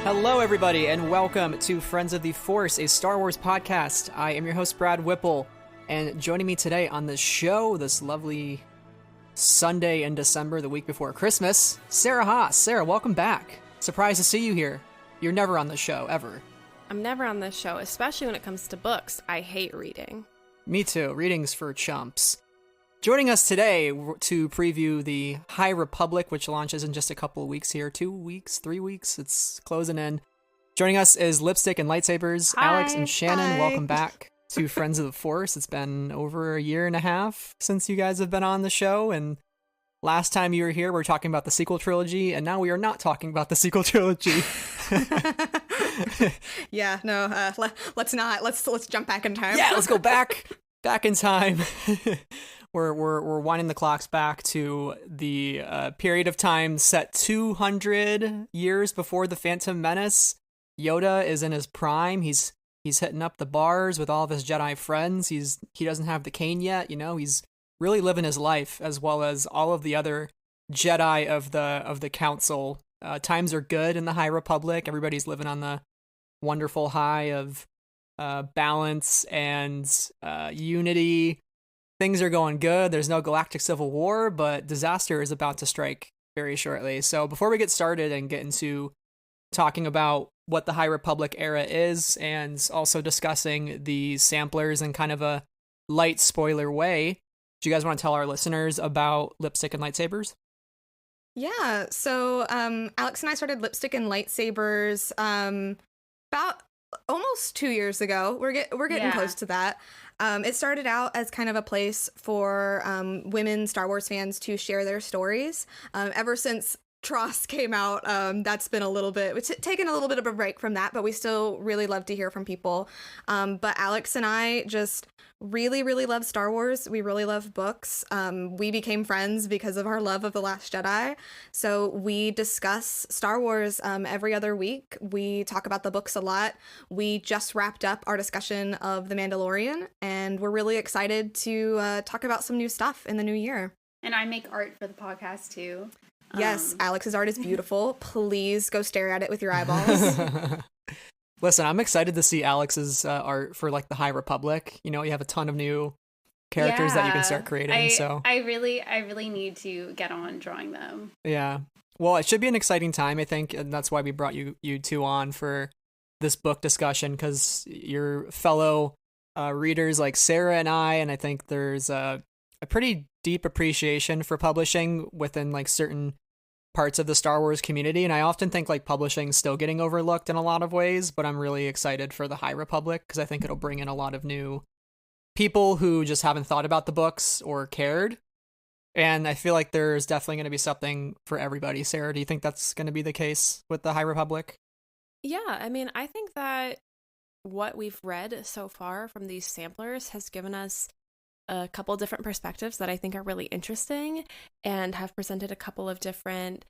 Hello, everybody, and welcome to Friends of the Force, a Star Wars podcast. I am your host, Brad Whipple, and joining me today on the show, this lovely Sunday in December, the week before Christmas, Sarah Haas. Sarah, welcome back. Surprised to see you here. You're never on the show, ever. I'm never on this show, especially when it comes to books. I hate reading. Me too. Reading's for chumps. Joining us today to preview the High Republic, which launches in just a couple of weeks here. 2 weeks, 3 weeks. It's closing in. Joining us is Lipstick and Lightsabers. Hi. Alex and Shannon, Hi. welcome back to Friends of the Force. It's been over a year and a half since you guys have been on the show, and last time you were here, we were talking about the sequel trilogy, and now we are not talking about the sequel trilogy. Yeah, no, let's not. Let's jump back in time. Yeah, let's go back in time. We're winding the clocks back to the period of time set 200 years before the Phantom Menace. Yoda is in his prime. He's hitting up the bars with all of his Jedi friends. He doesn't have the cane yet. He's really living his life, as well as all of the other Jedi of the Council. Times are good in the High Republic. Everybody's living on the wonderful high of balance and unity. Things are going good. There's no galactic civil war, but disaster is about to strike very shortly. So before we get started and get into talking about what the High Republic era is, and also discussing the samplers in kind of a light spoiler way, do you guys want to tell our listeners about Lipstick and Lightsabers? Yeah. So Alex and I started Lipstick and Lightsabers about almost 2 years ago. We're getting close to that. It started out as kind of a place for women Star Wars fans to share their stories. Ever since Tross came out, that's been it's taken a little bit of a break from that, but we still really love to hear from people. But Alex and I just really, really love Star Wars. We really love books. We became friends because of our love of The Last Jedi. So we discuss Star Wars every other week. We talk about the books a lot. We just wrapped up our discussion of The Mandalorian, and we're really excited to talk about some new stuff in the new year. And I make art for the podcast too. Yes, Alex's art is beautiful. Please go stare at it with your eyeballs. Listen, I'm excited to see Alex's art for like the High Republic. You have a ton of new characters that you can start creating. I really need to get on drawing them. Yeah. Well, it should be an exciting time, I think, and that's why we brought you two on for this book discussion, because your fellow readers like Sarah and I think there's a pretty deep appreciation for publishing within like certain parts of the Star Wars community, and I often think like publishing's still getting overlooked in a lot of ways, but I'm really excited for the High Republic because I think it'll bring in a lot of new people who just haven't thought about the books or cared, and I feel like there's definitely going to be something for everybody. Sarah, do you think that's going to be the case with the High Republic? Yeah, I mean, I think that what we've read so far from these samplers has given us a couple different perspectives that I think are really interesting, and have presented a couple of different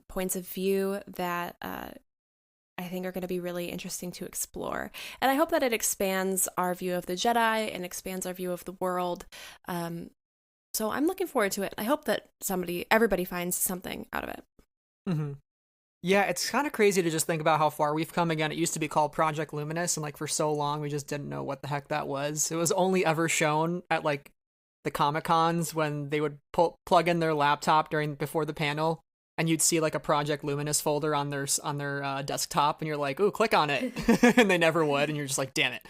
points of view that I think are going to be really interesting to explore. And I hope that it expands our view of the Jedi and expands our view of the world. So I'm looking forward to it. I hope that everybody finds something out of it. Mm-hmm. Yeah, it's kind of crazy to just think about how far we've come. Again, it used to be called Project Luminous, and like for so long we just didn't know what the heck that was. It was only ever shown at like the Comic-Cons when they would plug in their laptop before the panel, and you'd see like a Project Luminous folder on their desktop, and you're like, "Ooh, click on it," and they never would, and you're just like, "Damn it!"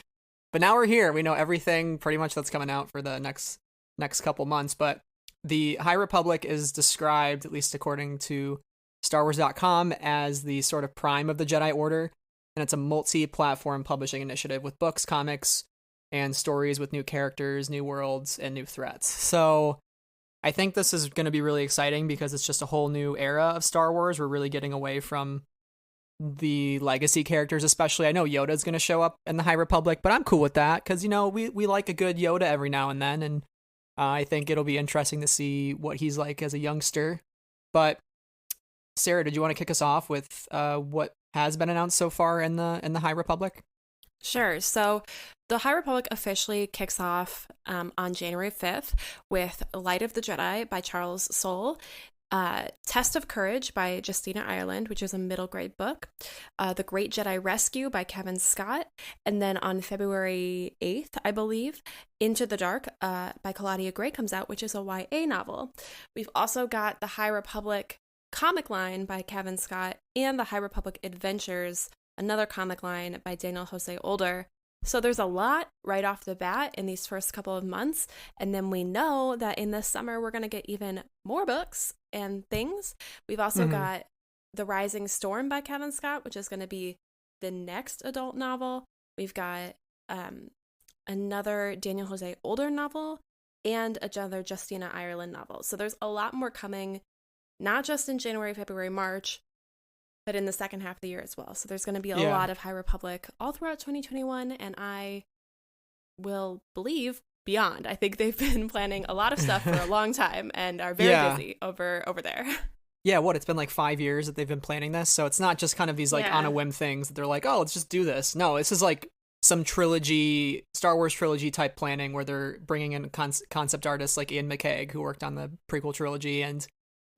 But now we're here. We know everything pretty much that's coming out for the next couple months. But the High Republic is described, at least according to StarWars.com, as the sort of prime of the Jedi Order, and it's a multi-platform publishing initiative with books, comics, and stories with new characters, new worlds, and new threats. So I think this is going to be really exciting because it's just a whole new era of Star Wars. We're really getting away from the legacy characters, especially. I know Yoda's going to show up in the High Republic, but I'm cool with that because, we like a good Yoda every now and then, and I think it'll be interesting to see what he's like as a youngster. But Sarah, did you want to kick us off with what has been announced so far in the High Republic? Sure. So the High Republic officially kicks off on January 5th with Light of the Jedi by Charles Soule. Test of Courage by Justina Ireland, which is a middle grade book. The Great Jedi Rescue by Kevin Scott. And then on February 8th, I believe, Into the Dark by Claudia Gray comes out, which is a YA novel. We've also got the High Republic comic line by Kevin Scott and the High Republic Adventures, another comic line by Daniel Jose Older. So there's a lot right off the bat in these first couple of months. And then we know that in the summer, we're going to get even more books and things. We've also got The Rising Storm by Kevin Scott, which is going to be the next adult novel. We've got another Daniel Jose Older novel and another Justina Ireland novel. So there's a lot more coming, not just in January, February, March, but in the second half of the year as well. So there's going to be a lot of High Republic all throughout 2021, and I will believe beyond. I think they've been planning a lot of stuff for a long time and are very busy over there. Yeah, it's been like 5 years that they've been planning this, so it's not just kind of these like on a whim things that they're like, oh, let's just do this. No, this is like some Star Wars trilogy type planning where they're bringing in concept artists like Ian McCaig, who worked on the prequel trilogy, and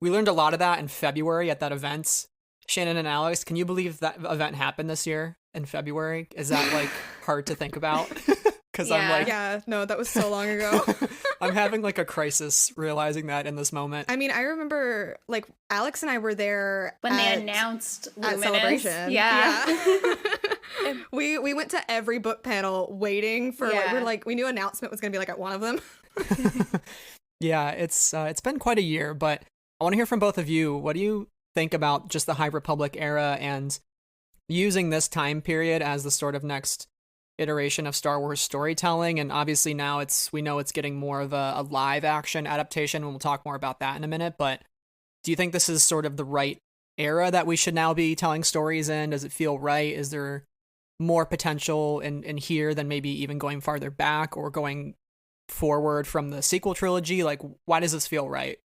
we learned a lot of that in February at that event. Shannon and Alex, can you believe that event happened this year in February? Is that like hard to think about? Because I'm like, no, that was so long ago. I'm having like a crisis realizing that in this moment. I mean, I remember like Alex and I were there when they announced Luminous. At Celebration. Yeah. we went to every book panel waiting for we knew announcement was going to be like at one of them. Yeah, it's been quite a year, but I want to hear from both of you. What do you think about just the High Republic era and using this time period as the sort of next iteration of Star Wars storytelling? And obviously now we know it's getting more of a live action adaptation, and we'll talk more about that in a minute. But do you think this is sort of the right era that we should now be telling stories in? Does it feel right? Is there more potential in here than maybe even going farther back or going forward from the sequel trilogy? Like, why does this feel right?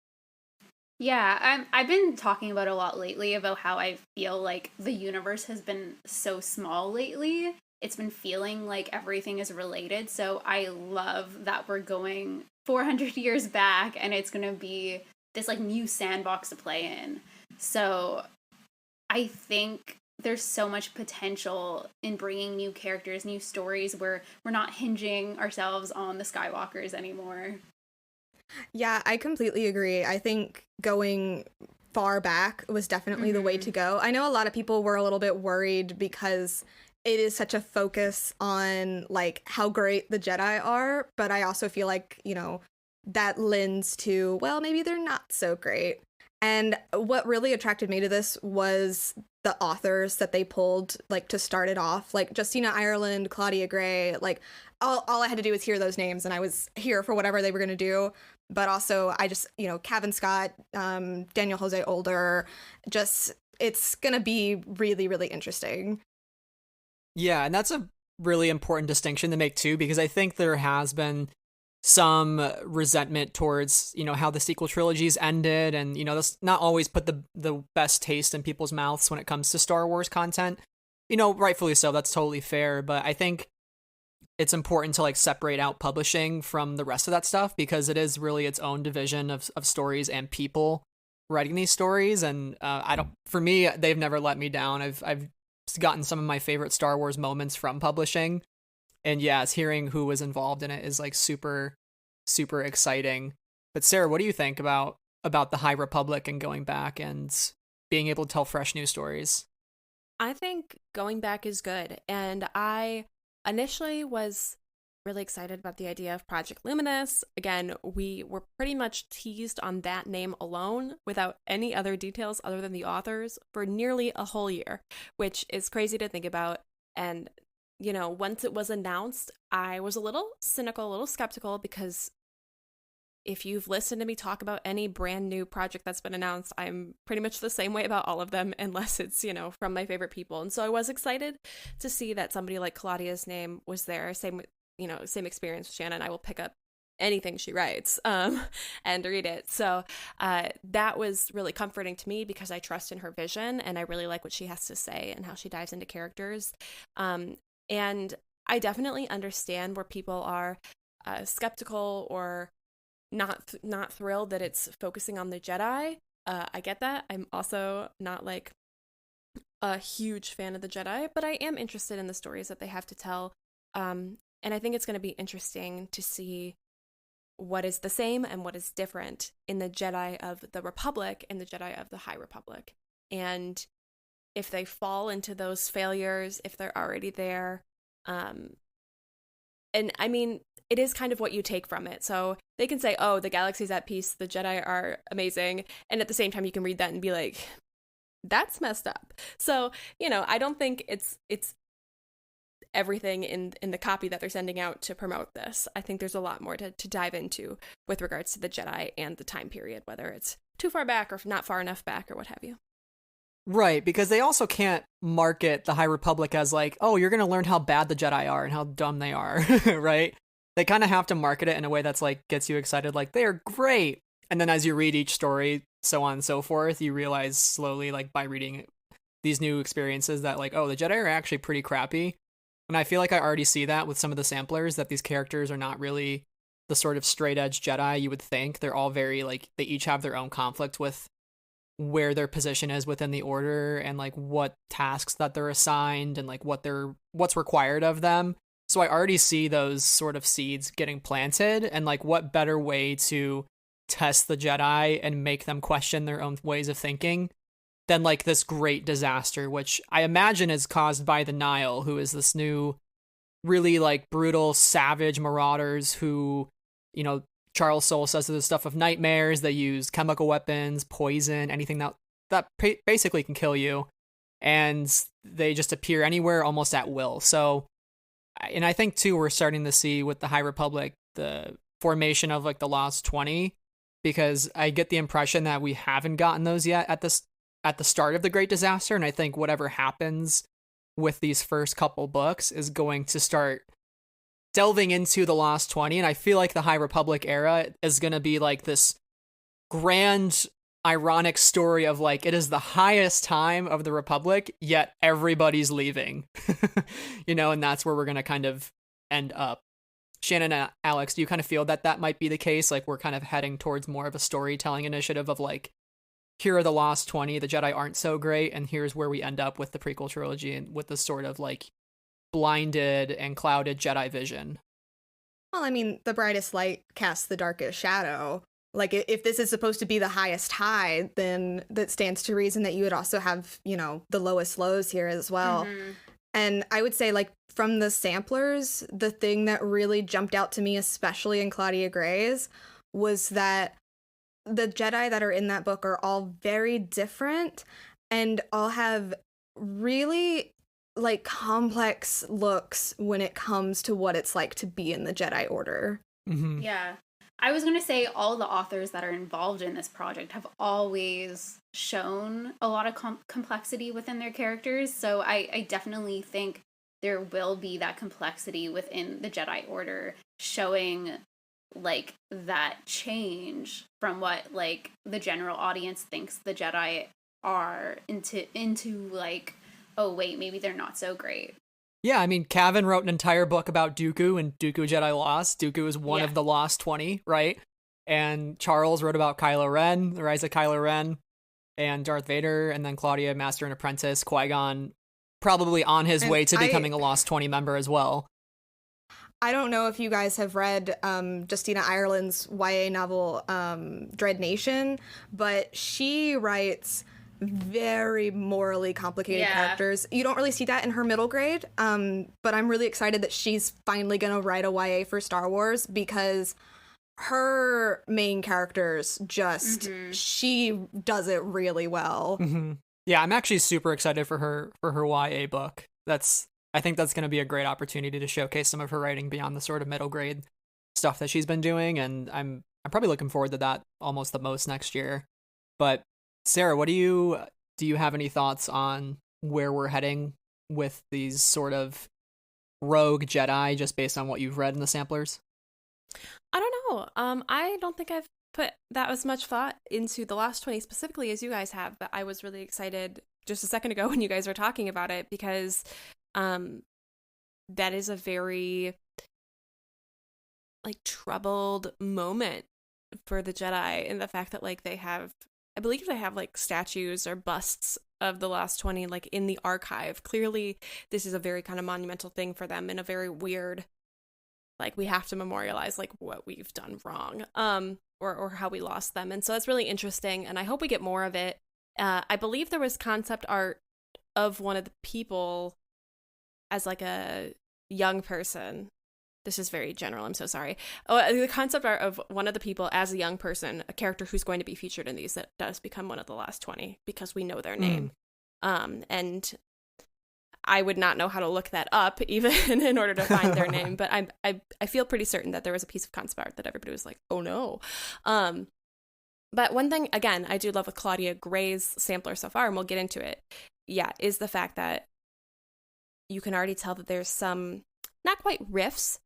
Yeah, I've been talking about a lot lately about how I feel like the universe has been so small lately. It's been feeling like everything is related. So I love that we're going 400 years back and it's going to be this like new sandbox to play in. So I think there's so much potential in bringing new characters, new stories where we're not hinging ourselves on the Skywalkers anymore. Yeah, I completely agree. I think going far back was definitely the way to go. I know a lot of people were a little bit worried because it is such a focus on like how great the Jedi are, but I also feel like, you know, that lends to, well, maybe they're not so great. And what really attracted me to this was the authors that they pulled, like, to start it off. Like, Justina Ireland, Claudia Gray, like, all I had to do was hear those names, and I was here for whatever they were going to do. But also, I just, you know, Kevin Scott, Daniel Jose Older, just, it's going to be really, really interesting. Yeah, and that's a really important distinction to make, too, because I think there has been some resentment towards, you know, how the sequel trilogies ended, and, you know, that's not always put the best taste in people's mouths when it comes to Star Wars content. You know, rightfully so, that's totally fair, but I think it's important to like separate out publishing from the rest of that stuff, because it is really its own division of stories and people writing these stories. And for me, they've never let me down. I've gotten some of my favorite Star Wars moments from publishing, and yes, hearing who was involved in it is like super, super exciting. But Sarah, what do you think about the High Republic and going back and being able to tell fresh new stories? I think going back is good, and I initially was really excited about the idea of Project Luminous. Again, we were pretty much teased on that name alone without any other details other than the authors for nearly a whole year, which is crazy to think about. And, you know, once it was announced, I was a little cynical, a little skeptical, because if you've listened to me talk about any brand new project that's been announced, I'm pretty much the same way about all of them, unless it's, you know, from my favorite people. And so I was excited to see that somebody like Claudia's name was there. Same experience with Shannon. I will pick up anything she writes and read it. So that was really comforting to me, because I trust in her vision and I really like what she has to say and how she dives into characters. And I definitely understand where people are skeptical or not thrilled that it's focusing on the Jedi. I get that. I'm also not like a huge fan of the Jedi, but I am interested in the stories that they have to tell. And I think it's going to be interesting to see what is the same and what is different in the Jedi of the Republic and the Jedi of the High Republic. And if they fall into those failures, if they're already there. And I mean, it is kind of what you take from it. So they can say, oh, the galaxy's at peace, the Jedi are amazing. And at the same time, you can read that and be like, that's messed up. So, you know, I don't think it's everything in the copy that they're sending out to promote this. I think there's a lot more to dive into with regards to the Jedi and the time period, whether it's too far back or not far enough back or what have you. Right, because they also can't market the High Republic as like, oh, you're going to learn how bad the Jedi are and how dumb they are, right? They kind of have to market it in a way that's like gets you excited, like they are great. And then as you read each story, so on and so forth, you realize slowly, like by reading these new experiences that like, oh, the Jedi are actually pretty crappy. And I feel like I already see that with some of the samplers, that these characters are not really the sort of straight edge Jedi you would think. They're all very like, they each have their own conflict with where their position is within the order and like what tasks that they're assigned and like what's required of them. So I already see those sort of seeds getting planted, and like what better way to test the Jedi and make them question their own ways of thinking than like this great disaster, which I imagine is caused by the Nile, who is this new really like brutal savage marauders who, you know, Charles Soule says to the stuff of nightmares. They use chemical weapons, poison, anything that basically can kill you, and they just appear anywhere almost at will. So, and I think too we're starting to see with the High Republic the formation of like the Lost 20, because I get the impression that we haven't gotten those yet at the start of the Great Disaster, and I think whatever happens with these first couple books is going to start delving into the Lost 20, and I feel like the High Republic era is going to be like this grand ironic story of like it is the highest time of the Republic, yet everybody's leaving. You know, and that's where we're going to kind of end up. Shannon and Alex, do you kind of feel that might be the case? Like we're kind of heading towards more of a storytelling initiative of like, here are the Lost 20, the Jedi aren't so great, and here's where we end up with the prequel trilogy and with this sort of like blinded and clouded Jedi vision. Well, I mean, the brightest light casts the darkest shadow. Like, if this is supposed to be the highest high, then that stands to reason that you would also have, you know, the lowest lows here as well. Mm-hmm. And I would say, like, from the samplers, the thing that really jumped out to me, especially in Claudia Gray's, was that the Jedi that are in that book are all very different and all have really like complex looks when it comes to what it's like to be in the Jedi Order. Mm-hmm. Yeah. I was going to say all the authors that are involved in this project have always shown a lot of complexity within their characters. So I definitely think there will be that complexity within the Jedi Order, showing like that change from what like the general audience thinks the Jedi are into like, oh wait, maybe they're not so great. Yeah, I mean, Cavan wrote an entire book about Dooku and Dooku Jedi Lost. Dooku is one of the Lost 20, right? And Charles wrote about Kylo Ren, the rise of Kylo Ren, and Darth Vader, and then Claudia, Master and Apprentice, Qui-Gon, probably on his way to becoming a Lost 20 member as well. I don't know if you guys have read Justina Ireland's YA novel, Dread Nation, but she writes very morally complicated characters. You don't really see that in her middle grade, but I'm really excited that she's finally going to write a YA for Star Wars, because her main characters just, she does it really well. Mm-hmm. Yeah, I'm actually super excited for her YA book. I think that's going to be a great opportunity to showcase some of her writing beyond the sort of middle grade stuff that she's been doing, and I'm probably looking forward to that almost the most next year. But Sarah, do you have any thoughts on where we're heading with these sort of rogue Jedi, just based on what you've read in the samplers? I don't know. I don't think I've put that as much thought into the Lost 20 specifically as you guys have, but I was really excited just a second ago when you guys were talking about it, because that is a very like troubled moment for the Jedi, and the fact that like they have I believe they have like statues or busts of the last 20 like in the archive. Clearly this is a very kind of monumental thing for them, and a very weird, like, we have to memorialize like what we've done wrong, or how we lost them. And so that's really interesting, and I hope we get more of it. I believe there was concept art of one of the people as like a young person. This is very general, I'm so sorry. The concept art of one of the people as a young person, a character who's going to be featured in these, that does become one of the last 20 because we know their name. And I would not know how to look that up even in order to find their name, but I feel pretty certain that there was a piece of concept art that everybody was like, oh no. But one thing, again, I do love with Claudia Gray's sampler so far, and we'll get into it, is the fact that you can already tell that there's some, not quite riffs,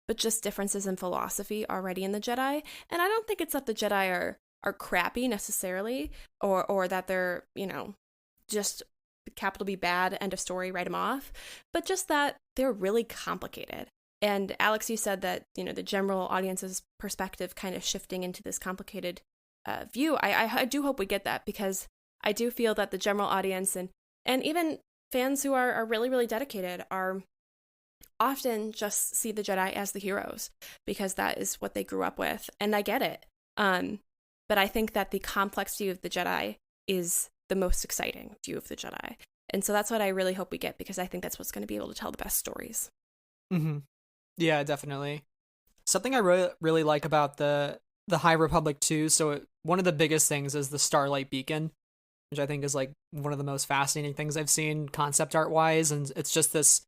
but just differences in philosophy already in the Jedi. And I don't think it's that the Jedi are crappy necessarily, or that they're, just capital B bad, end of story, write them off, but just that they're really complicated. And Alex, you said that, the general audience's perspective kind of shifting into this complicated view. I do hope we get that, because I do feel that the general audience and even fans who are really, really dedicated are often just see the Jedi as the heroes, because that is what they grew up with. And I get it. But I think that the complex view of the Jedi is the most exciting view of the Jedi. And so that's what I really hope we get, because I think that's what's going to be able to tell the best stories. Mm-hmm. Yeah, definitely. Something I really like about the High Republic too, so one of the biggest things is the Starlight Beacon, which I think is like one of the most fascinating things I've seen concept art wise. And it's just this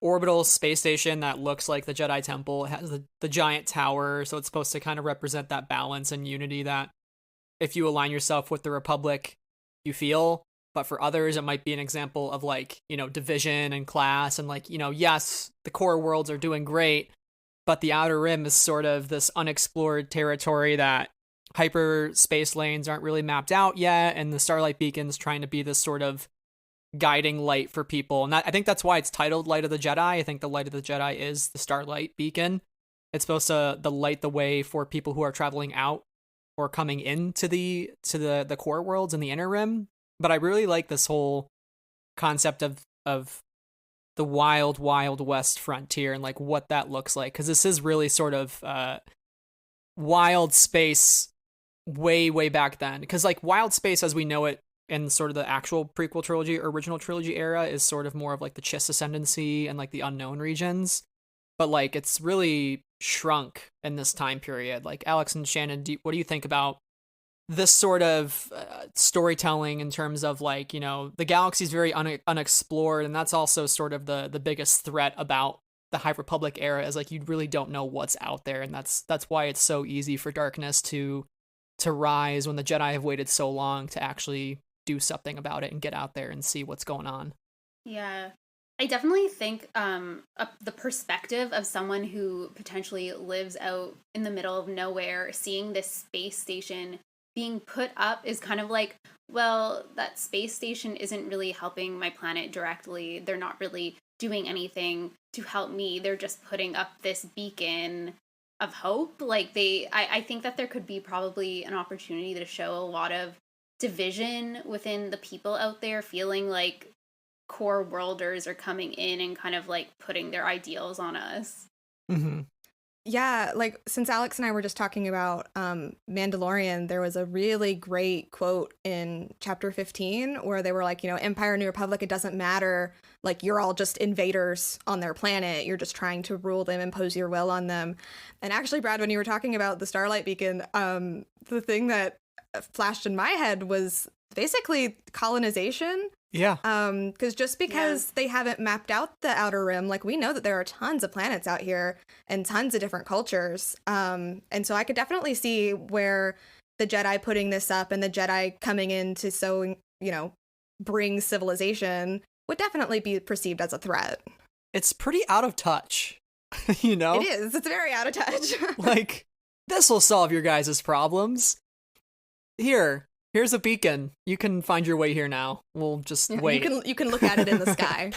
orbital space station that looks like the Jedi Temple. It has the giant tower, so it's supposed to kind of represent that balance and unity that if you align yourself with the Republic, you feel. But for others, it might be an example of like, division and class, and like, yes, the core worlds are doing great, but the Outer Rim is sort of this unexplored territory that hyperspace lanes aren't really mapped out yet, and the Starlight Beacon's trying to be this sort of guiding light for people. And I think that's why it's titled Light of the Jedi. I think the Light of the Jedi is the Starlight Beacon. It's supposed to light the way for people who are traveling out or coming into the core worlds and the Inner Rim. But I really like this whole concept of the wild west frontier and like what that looks like, because this is really sort of wild space way back then, because like wild space as we know it in sort of the actual prequel trilogy or original trilogy era is sort of more of like the Chiss Ascendancy and like the unknown regions, but like it's really shrunk in this time period. Like Alex and Shannon, what do you think about this sort of storytelling in terms of like, the galaxy's very unexplored, and that's also sort of the biggest threat about the High Republic era, is like you really don't know what's out there, and that's why it's so easy for darkness to rise when the Jedi have waited so long to actually do something about it and get out there and see what's going on. Yeah. I definitely think the perspective of someone who potentially lives out in the middle of nowhere, seeing this space station being put up is kind of like, well, that space station isn't really helping my planet directly. They're not really doing anything to help me. They're just putting up this beacon of hope. Like I think that there could be probably an opportunity to show a lot of division within the people out there, feeling like core worlders are coming in and kind of like putting their ideals on us. Mm-hmm. Yeah, like since Alex and I were just talking about Mandalorian, there was a really great quote in chapter 15 where they were like, Empire, New Republic, it doesn't matter. Like, you're all just invaders on their planet. You're just trying to rule them, impose your will on them. And actually, Brad, when you were talking about the Starlight Beacon, the thing that flashed in my head was basically colonization. Yeah. Because they haven't mapped out the Outer Rim, like we know that there are tons of planets out here and tons of different cultures. And so I could definitely see where the Jedi putting this up and the Jedi coming in to bring civilization would definitely be perceived as a threat. It's pretty out of touch, It is. It's very out of touch. Like, this will solve your guys' problems. Here's a beacon. You can find your way here now. We'll just wait. You can look at it in the sky.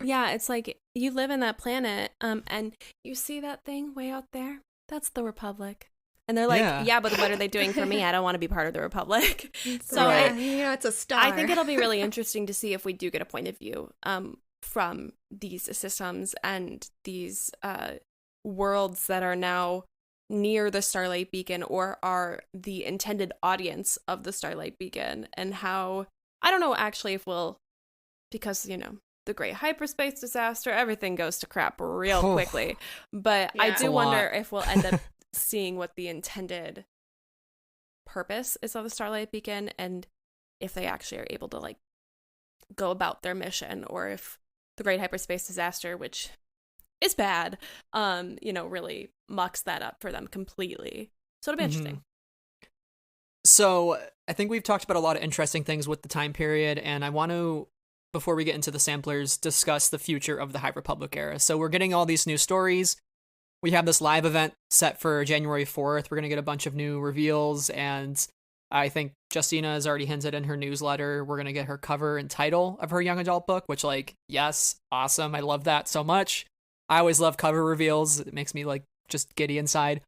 Yeah, it's like you live in that planet, and you see that thing way out there? That's the Republic. And they're like, yeah, but what are they doing for me? I don't want to be part of the Republic. So it's a star. I think it'll be really interesting to see if we do get a point of view from these systems and these worlds that are now near the Starlight Beacon or are the intended audience of the Starlight Beacon, and how, I don't know actually if we'll, because, you know, the great hyperspace disaster, everything goes to crap real quickly. But I do wonder if we'll end up seeing what the intended purpose is of the Starlight Beacon, and if they actually are able to like go about their mission, or if the great hyperspace disaster, which is bad, you know, really mucks that up for them completely. So it'll be interesting. So I think we've talked about a lot of interesting things with the time period, and I want to, before we get into the samplers, discuss the future of the High Republic era. So we're getting all these new stories. We have this live event set for January 4th. We're going to get a bunch of new reveals, and I think Justina has already hinted in her newsletter we're going to get her cover and title of her young adult book, which, like, yes, awesome. I love that so much. I always love cover reveals. It makes me, like, just giddy inside.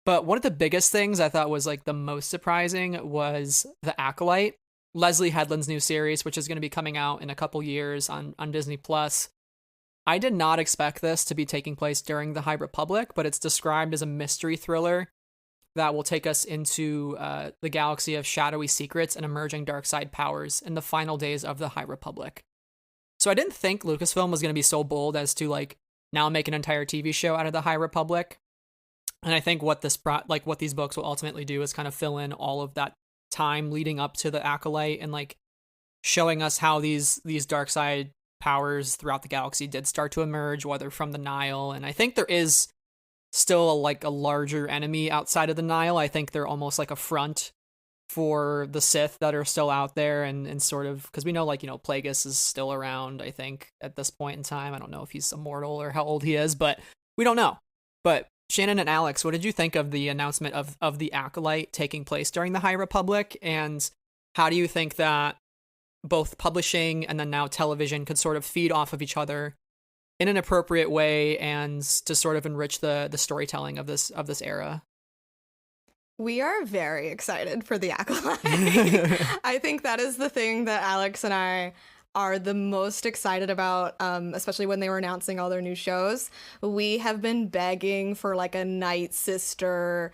But one of the biggest things I thought was, like, the most surprising was The Acolyte, Leslie Headland's new series, which is going to be coming out in a couple years on Disney+. I did not expect this to be taking place during the High Republic, but it's described as a mystery thriller that will take us into the galaxy of shadowy secrets and emerging dark side powers in the final days of the High Republic. So I didn't think Lucasfilm was going to be so bold as to, like, now make an entire TV show out of the High Republic. And I think what what these books will ultimately do is kind of fill in all of that time leading up to the Acolyte, and like showing us how these dark side powers throughout the galaxy did start to emerge, whether from the Nile. And I think there is still like a larger enemy outside of the Nile. I think they're almost like a front for the Sith that are still out there, and sort of, because we know, like, you know, Plagueis is still around, I think, at this point in time. I don't know if he's immortal or how old he is, but we don't know. But Shannon and Alex, what did you think of the announcement of the Acolyte taking place during the High Republic, and how do you think that both publishing and then now television could sort of feed off of each other in an appropriate way and to sort of enrich the storytelling of this era? We are very excited for the Acolyte. I think that is the thing that Alex and I are the most excited about, especially when they were announcing all their new shows. We have been begging for like a Night Sister,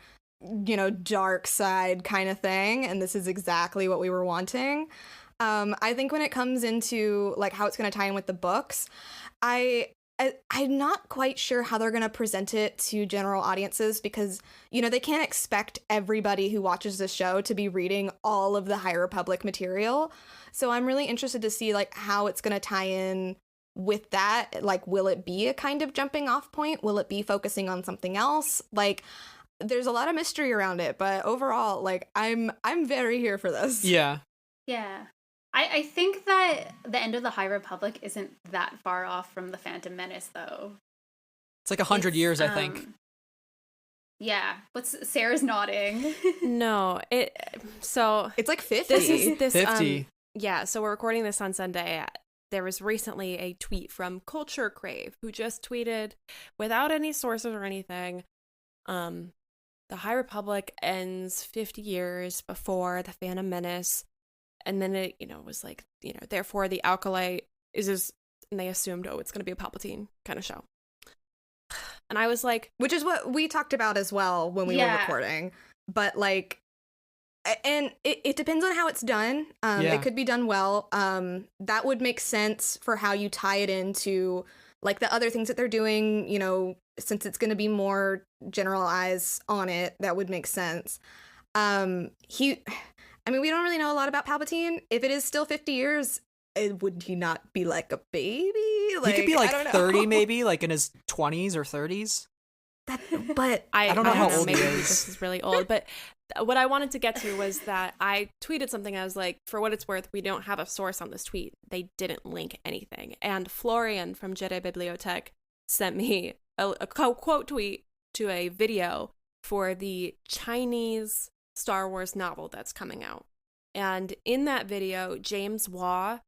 you know, dark side kind of thing, and this is exactly what we were wanting. I think when it comes into like how it's going to tie in with the books, I'm not quite sure how they're going to present it to general audiences, because, you know, they can't expect everybody who watches the show to be reading all of the High Republic material. So I'm really interested to see like how it's going to tie in with that. Like, will it be a kind of jumping off point? Will it be focusing on something else? Like, there's a lot of mystery around it, but overall, like, I'm very here for this. Yeah. Yeah. I think that the end of the High Republic isn't that far off from the Phantom Menace, though. It's like 100 years, I think. Yeah, but Sarah's nodding. No, it's like 50. This 50. Yeah, so we're recording this on Sunday. There was recently a tweet from Culture Crave, who just tweeted, without any sources or anything, the High Republic ends 50 years before the Phantom Menace. And then it, you know, was like, you know, therefore the Acolyte is, and they assumed, oh, it's going to be a Palpatine kind of show. And I was like, which is what we talked about as well when we were recording. But like, and it depends on how it's done. It could be done well. That would make sense for how you tie it into like the other things that they're doing, you know, since it's going to be more general eyes on it, that would make sense. I mean, we don't really know a lot about Palpatine. If it is still 50 years, would he not be like a baby? Like, he could be like 30 maybe, like in his 20s or 30s. But I don't know how old maybe he is. This is really old. But what I wanted to get to was that I tweeted something. I was like, for what it's worth, we don't have a source on this tweet. They didn't link anything. And Florian from Jedi Bibliothèque sent me a quote tweet to a video for the Chinese Star Wars novel that's coming out. And in that video, James Waugh,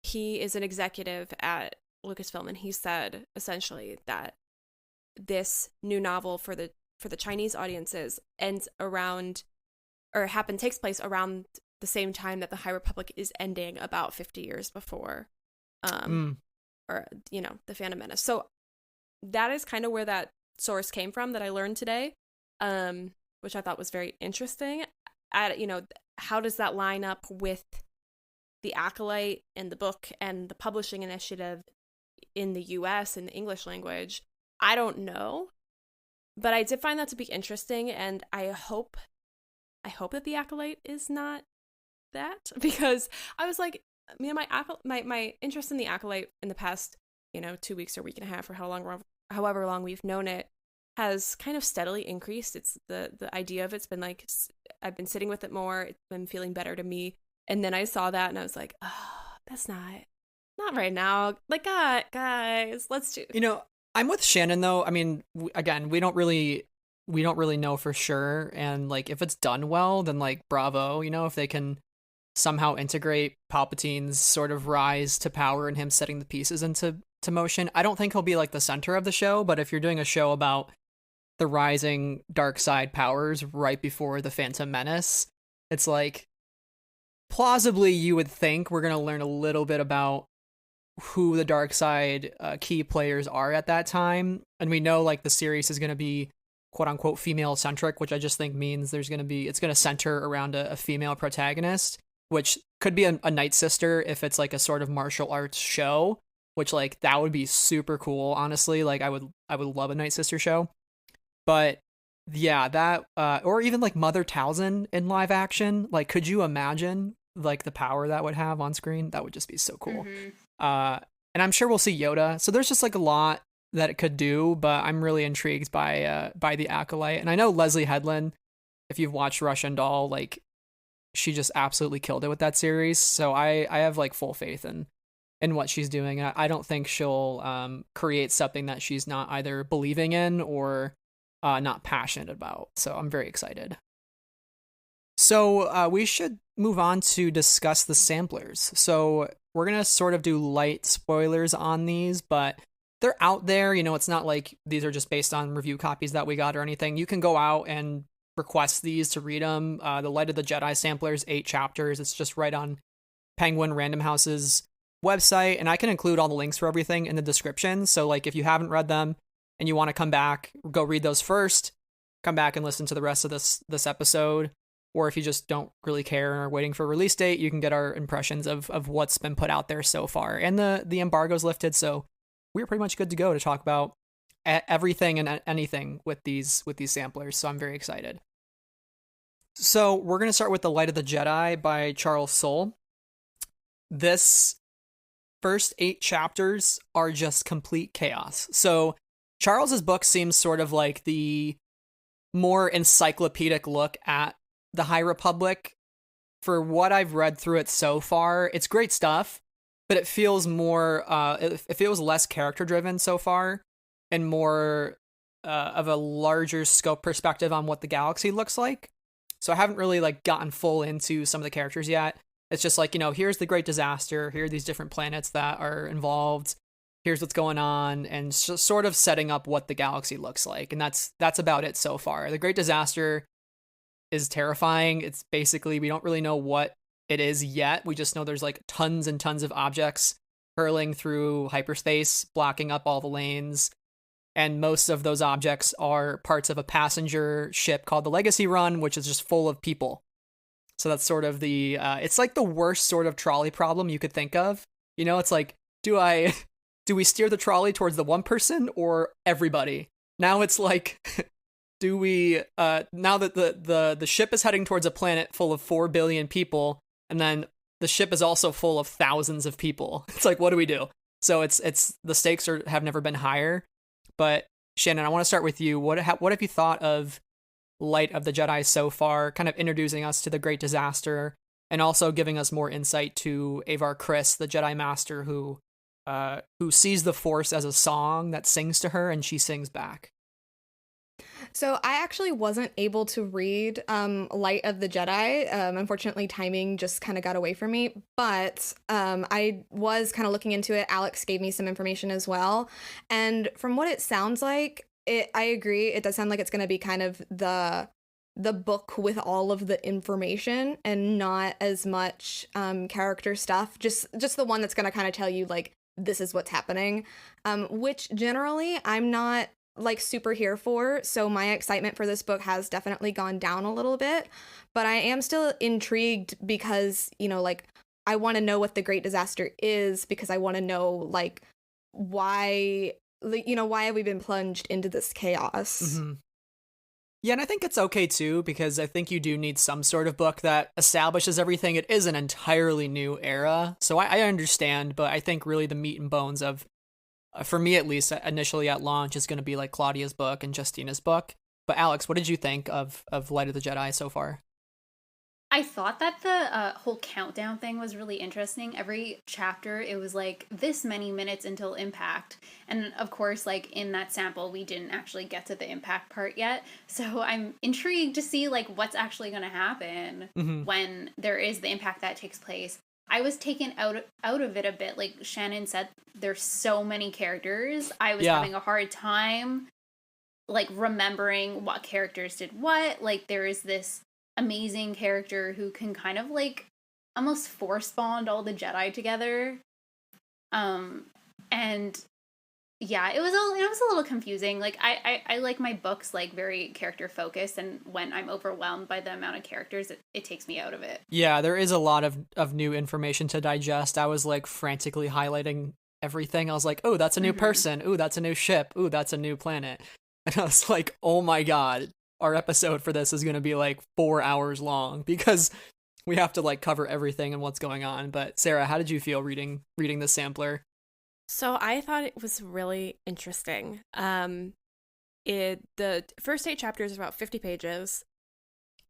he is an executive at Lucasfilm, and he said essentially that this new novel for the for the Chinese audiences ends around, or takes place around the same time that the High Republic is ending, about 50 years before, or, you know, the Phantom Menace. So that is kind of where that source came from that I learned today, which I thought was very interesting. You know, how does that line up with the Acolyte and the book and the publishing initiative in the US in the English language? I don't know, but I did find that to be interesting, and I hope that the Acolyte is not that, because I was like, you know, my interest in the Acolyte in the past, you know, 2 weeks or week and a half, or however long we've known it, has kind of steadily increased. It's the idea of it's been like, I've been sitting with it more. It's been feeling better to me. And then I saw that and I was like, oh, that's not right now. Like, guys, let's do. You know, I'm with Shannon though. I mean, again, we don't really know for sure. And like, if it's done well, then like, bravo. You know, if they can somehow integrate Palpatine's sort of rise to power and him setting the pieces into motion. I don't think he'll be like the center of the show, but if you're doing a show about the rising dark side powers right before the Phantom Menace, it's like, plausibly you would think we're going to learn a little bit about who the dark side key players are at that time. And we know like the series is going to be quote unquote female centric, which I just think means it's going to center around a female protagonist, which could be a Night Sister if it's like a sort of martial arts show, which like that would be super cool. Honestly, like I would love a Night Sister show. But yeah, that or even like Mother Talzin in live action. Like, could you imagine like the power that would have on screen? That would just be so cool. And I'm sure we'll see Yoda. So there's just like a lot that it could do, but I'm really intrigued by the Acolyte. And I know Leslie Headland, if you've watched Russian Doll, like she just absolutely killed it with that series. So I have like full faith in what she's doing. I don't think she'll create something that she's not either believing in or not passionate about. So I'm very excited. So we should move on to discuss the samplers. So we're going to sort of do light spoilers on these, but they're out there. You know, it's not like these are just based on review copies that we got or anything. You can go out and request these to read them. The Light of the Jedi samplers, 8 chapters. It's just right on Penguin Random House's website, and I can include all the links for everything in the description. So like if you haven't read them and you want to come back, go read those first, come back and listen to the rest of this episode. Or if you just don't really care and are waiting for a release date, you can get our impressions of what's been put out there so far. And the embargo's lifted, so we're pretty much good to go to talk about everything and anything with these samplers. So I'm very excited. So we're going to start with The Light of the Jedi by Charles Soule. This first 8 chapters are just complete chaos. So Charles's book seems sort of like the more encyclopedic look at the High Republic. For what I've read through it so far, it's great stuff, but it feels more, it feels less character driven so far and more of a larger scope perspective on what the galaxy looks like. So I haven't really like gotten full into some of the characters yet. It's just like, you know, here's the great disaster. Here are these different planets that are involved. Here's what's going on, and sort of setting up what the galaxy looks like. And that's about it so far. The great disaster is terrifying. It's basically, we don't really know what it is yet. We just know there's like tons and tons of objects hurling through hyperspace, blocking up all the lanes. And most of those objects are parts of a passenger ship called the Legacy Run, which is just full of people. So that's sort of the, it's like the worst sort of trolley problem you could think of. You know, it's like, do we steer the trolley towards the one person or everybody? Now it's like, do we, now that the ship is heading towards a planet full of 4 billion people, and then the ship is also full of thousands of people. It's like, what do we do? So it's the stakes have never been higher. But Shannon, I want to start with you. What have you thought of Light of the Jedi so far, kind of introducing us to the Great Disaster, and also giving us more insight to Avar Kriss, the Jedi Master, who sees the Force as a song that sings to her, and she sings back? So I actually wasn't able to read Light of the Jedi. Unfortunately, timing just kind of got away from me. But I was kind of looking into it. Alex gave me some information as well. And from what it sounds like, I agree. It does sound like it's going to be kind of the book with all of the information and not as much character stuff. Just the one that's going to kind of tell you like this is what's happening, which generally I'm not like super here for. So my excitement for this book has definitely gone down a little bit, but I am still intrigued because, you know, like I want to know what the Great Disaster is, because I want to know like why, you know, why have we been plunged into this chaos? Mm-hmm. Yeah, and I think it's okay too, because I think you do need some sort of book that establishes everything. It is an entirely new era, so I understand, but I think really the meat and bones of, for me at least, initially at launch, is going to be like Claudia's book and Justina's book. But Alex, what did you think of Light of the Jedi so far? I thought that the whole countdown thing was really interesting. Every chapter, it was like this many minutes until impact. And of course, like in that sample, we didn't actually get to the impact part yet. So I'm intrigued to see like what's actually going to happen when there is the impact that takes place. I was taken out of it a bit. Like Shannon said, there's so many characters. I was having a hard time like remembering what characters did what. Like there is this amazing character who can kind of like almost force bond all the Jedi together, and yeah, it was a little confusing. Like I like my books like very character focused, and when I'm overwhelmed by the amount of characters, it takes me out of it. Yeah, there is a lot of new information to digest. I was like frantically highlighting everything. I was like, oh, that's a new person. Ooh, that's a new ship. Ooh, that's a new planet. And I was like, oh my god, our episode for this is going to be like 4 hours long, because we have to like cover everything and what's going on. But Sarah, how did you feel reading the sampler? So I thought it was really interesting. The first 8 chapters are about 50 pages.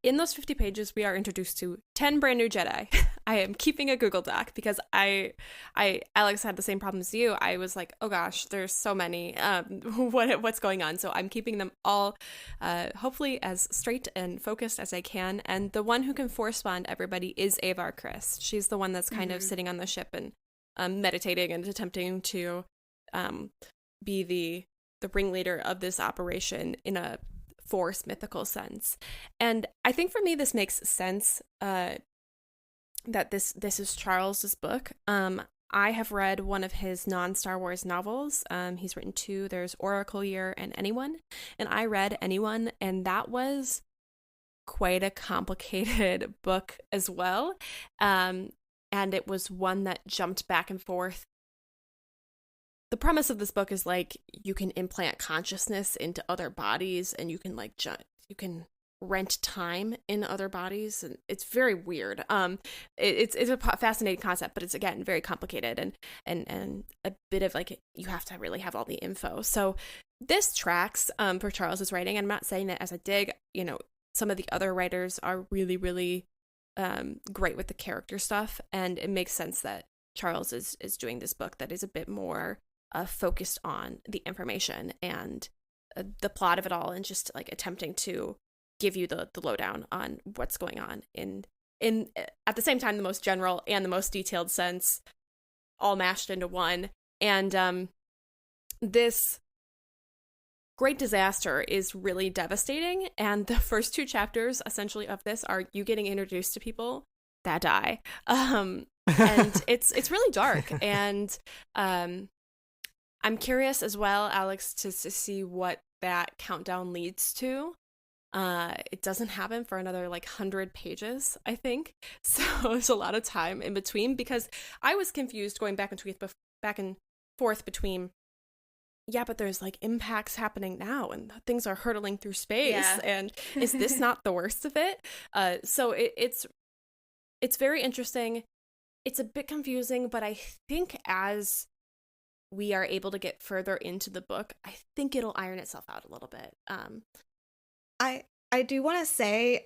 In those 50 pages, we are introduced to 10 brand new Jedi. I am keeping a Google Doc because Alex had the same problem as you. I was like, oh gosh, there's so many. What's going on? So I'm keeping them all, hopefully as straight and focused as I can. And the one who can force bond everybody is Avar Kriss. She's the one that's kind of sitting on the ship and meditating and attempting to be the ringleader of this operation in a Force mythical sense. And I think for me this makes sense that this is Charles's book. I have read one of his non-Star Wars novels. He's written 2. There's Oracle Year and Anyone. And I read Anyone, and that was quite a complicated book as well. And it was one that jumped back and forth. The premise of this book is like you can implant consciousness into other bodies, and you can like you can rent time in other bodies, and it's very weird. It's a fascinating concept, but it's again very complicated and a bit of like you have to really have all the info. So this tracks for Charles's writing. I'm not saying that as a dig. You know, some of the other writers are really great with the character stuff, and it makes sense that Charles is doing this book that is a bit more focused on the information and the plot of it all, and just like attempting to give you the lowdown on what's going on in at the same time the most general and the most detailed sense, all mashed into one. And this Great Disaster is really devastating, and the first 2 chapters essentially of this are you getting introduced to people that die, and it's really dark. And I'm curious as well, Alex, to see what that countdown leads to. It doesn't happen for another like 100 pages, I think. So there's a lot of time in between, because I was confused going back and forth between, yeah, but there's like impacts happening now and things are hurtling through space, and is this not the worst of it? So it's very interesting. It's a bit confusing, but I think as we are able to get further into the book, I think it'll iron itself out a little bit. I do want to say,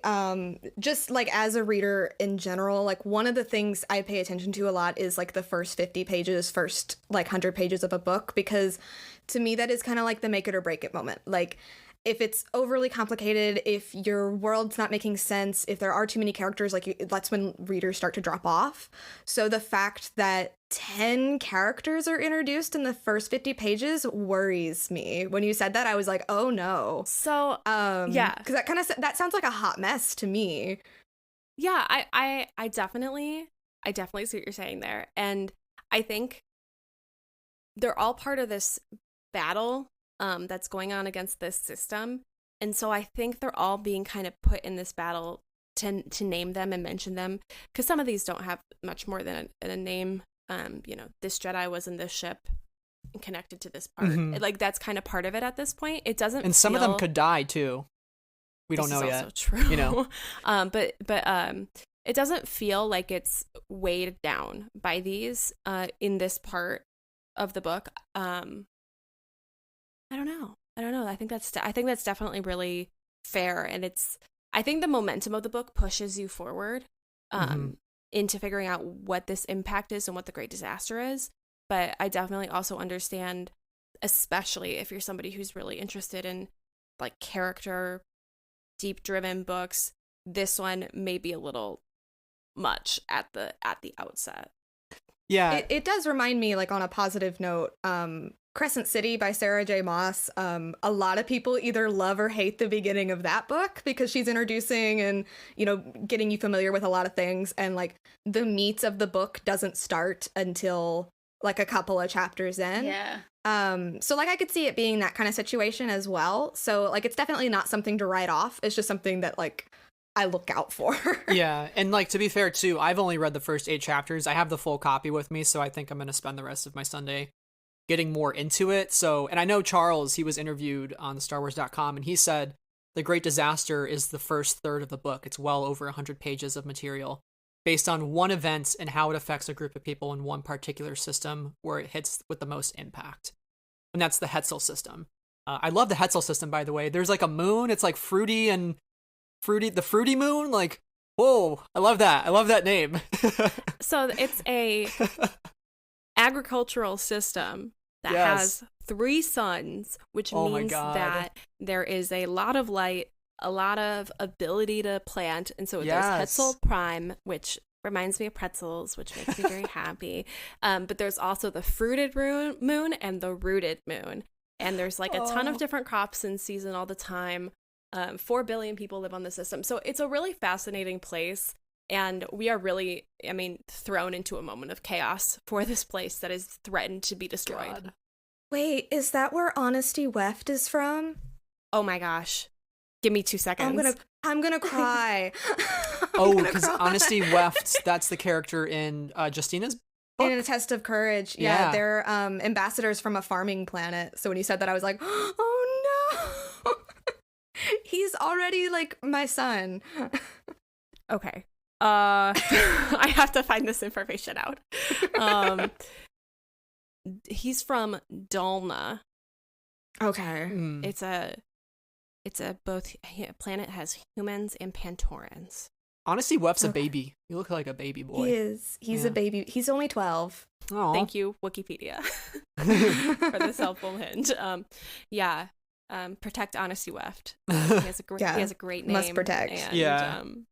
just like as a reader in general, like one of the things I pay attention to a lot is like the first 50 pages, first like 100 pages of a book, because to me, that is kind of like the make it or break it moment. Like, if it's overly complicated, if your world's not making sense, if there are too many characters, like that's when readers start to drop off. So the fact that 10 characters are introduced in the first 50 pages worries me. When you said that, I was like, oh no. So yeah, because that sounds like a hot mess to me. Yeah, I definitely see what you're saying there, and I think they're all part of this battle that's going on against this system. And so I think they're all being kind of put in this battle to name them and mention them, because some of these don't have much more than a name. This Jedi was in this ship and connected to this part. Like, that's kind of part of it at this point. It doesn't And some of them could die too. We don't know yet. Also true. You know. But it doesn't feel like it's weighed down by these in this part of the book. I don't know. I think that's definitely really fair, and I think the momentum of the book pushes you forward into figuring out what this impact is and what the great disaster is. But I definitely also understand, especially if you're somebody who's really interested in like character deep driven books, this one may be a little much at the outset. Yeah, it does remind me, like, on a positive note, Crescent City by Sarah J. Maas. A lot of people either love or hate the beginning of that book because she's introducing and, getting you familiar with a lot of things. And like the meat of the book doesn't start until like a couple of chapters in. Yeah. So like I could see it being that kind of situation as well. So like it's definitely not something to write off. It's just something that like I look out for. Yeah. And like, to be fair too, I've only read the first 8 chapters. I have the full copy with me, so I think I'm going to spend the rest of my Sunday getting more into it. So, and I know Charles, he was interviewed on StarWars.com, and he said The Great Disaster is the first third of the book. It's well over 100 pages of material based on one event and how it affects a group of people in one particular system where it hits with the most impact. And that's the Hetzel system. I love the Hetzel system, by the way. There's like a moon. It's like the fruity moon. Like, whoa, I love that. I love that name. So it's a agricultural system that has 3 suns, which means that there is a lot of light, a lot of ability to plant. And so there's Hetzel Prime, which reminds me of pretzels, which makes me very happy. But there's also the fruited moon and the rooted moon. And there's like a ton of different crops in season all the time. 4 billion people live on the system. So it's a really fascinating place. And we are really, thrown into a moment of chaos for this place that is threatened to be destroyed. God. Wait, is that where Honesty Weft is from? Oh my gosh. Give me 2 seconds. I'm gonna cry. Because Honesty Weft, that's the character in Justina's book? In A Test of Courage. Yeah, they're ambassadors from a farming planet. So when you said that, I was like, oh no. He's already like my son. Okay. I have to find this information out. He's from Dalna. Okay. It's a both planet has humans and Pantorans. Honestly, Weft's a baby. You look like a baby boy. He is. He's a baby. He's only 12. Aww. Thank you, Wikipedia, for this helpful hint. Protect Honesty Weft. He has a great name. Must protect. And,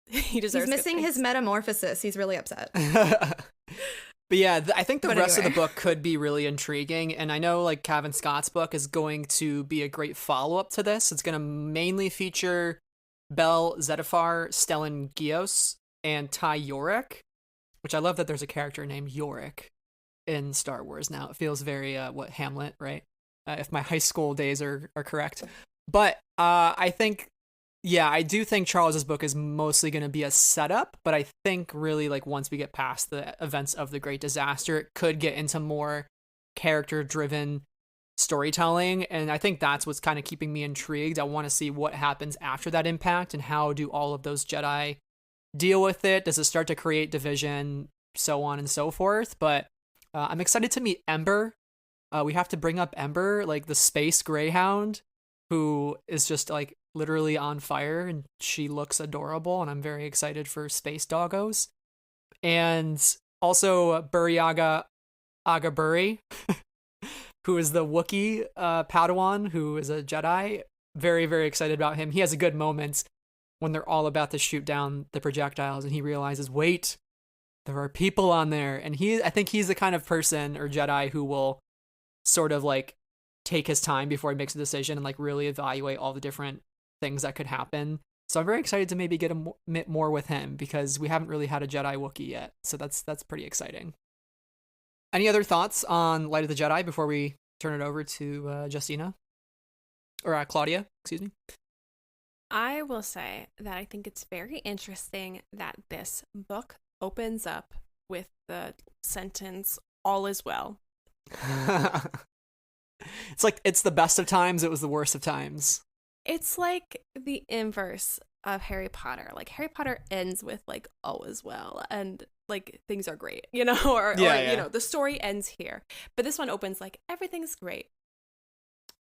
he deserves. He's missing his metamorphosis. He's really upset. But yeah, I think the rest of the book could be really intriguing. And I know like Cavan Scott's book is going to be a great follow-up to this. It's going to mainly feature Bel Zettifar, Stellan Gios, and Ty Yorick, which I love that there's a character named Yorick in Star Wars now. It feels very, Hamlet, right? If my high school days are correct. But I think, I do think Charles's book is mostly going to be a setup, but I think really like once we get past the events of the Great Disaster, it could get into more character-driven storytelling, and I think that's what's kind of keeping me intrigued. I want to see what happens after that impact and how do all of those Jedi deal with it. Does it start to create division, so on and so forth? But I'm excited to meet Ember. We have to bring up Ember, like the space greyhound, who is just like literally on fire, and she looks adorable, and I'm very excited for space doggos. And also Buryaga Agaburi, who is the Wookiee Padawan, who is a Jedi. Very, very excited about him. He has a good moment when they're all about to shoot down the projectiles, and he realizes, wait, there are people on there. And I think he's the kind of person or Jedi who will sort of like take his time before he makes a decision and like really evaluate all the different things that could happen. So I'm very excited to maybe get a bit more with him, because we haven't really had a Jedi Wookiee yet. So that's pretty exciting. Any other thoughts on Light of the Jedi before we turn it over to Justina? Or Claudia, excuse me. I will say that I think it's very interesting that this book opens up with the sentence, all is well. It's like, it's the best of times, it was the worst of times. It's like the inverse of Harry Potter. Like, Harry Potter ends with like, all is well, and like things are great, you know, or you know, the story ends here. But this one opens like, everything's great.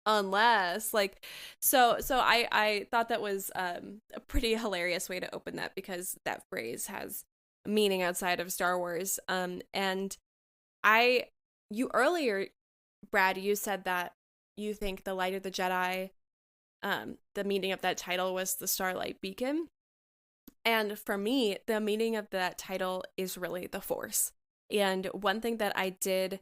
Unless like, so I thought that was a pretty hilarious way to open that, because that phrase has meaning outside of Star Wars. And you earlier, Brad, you said that you think the Light of the Jedi, the meaning of that title was the Starlight Beacon. And for me, the meaning of that title is really the Force. And one thing that I did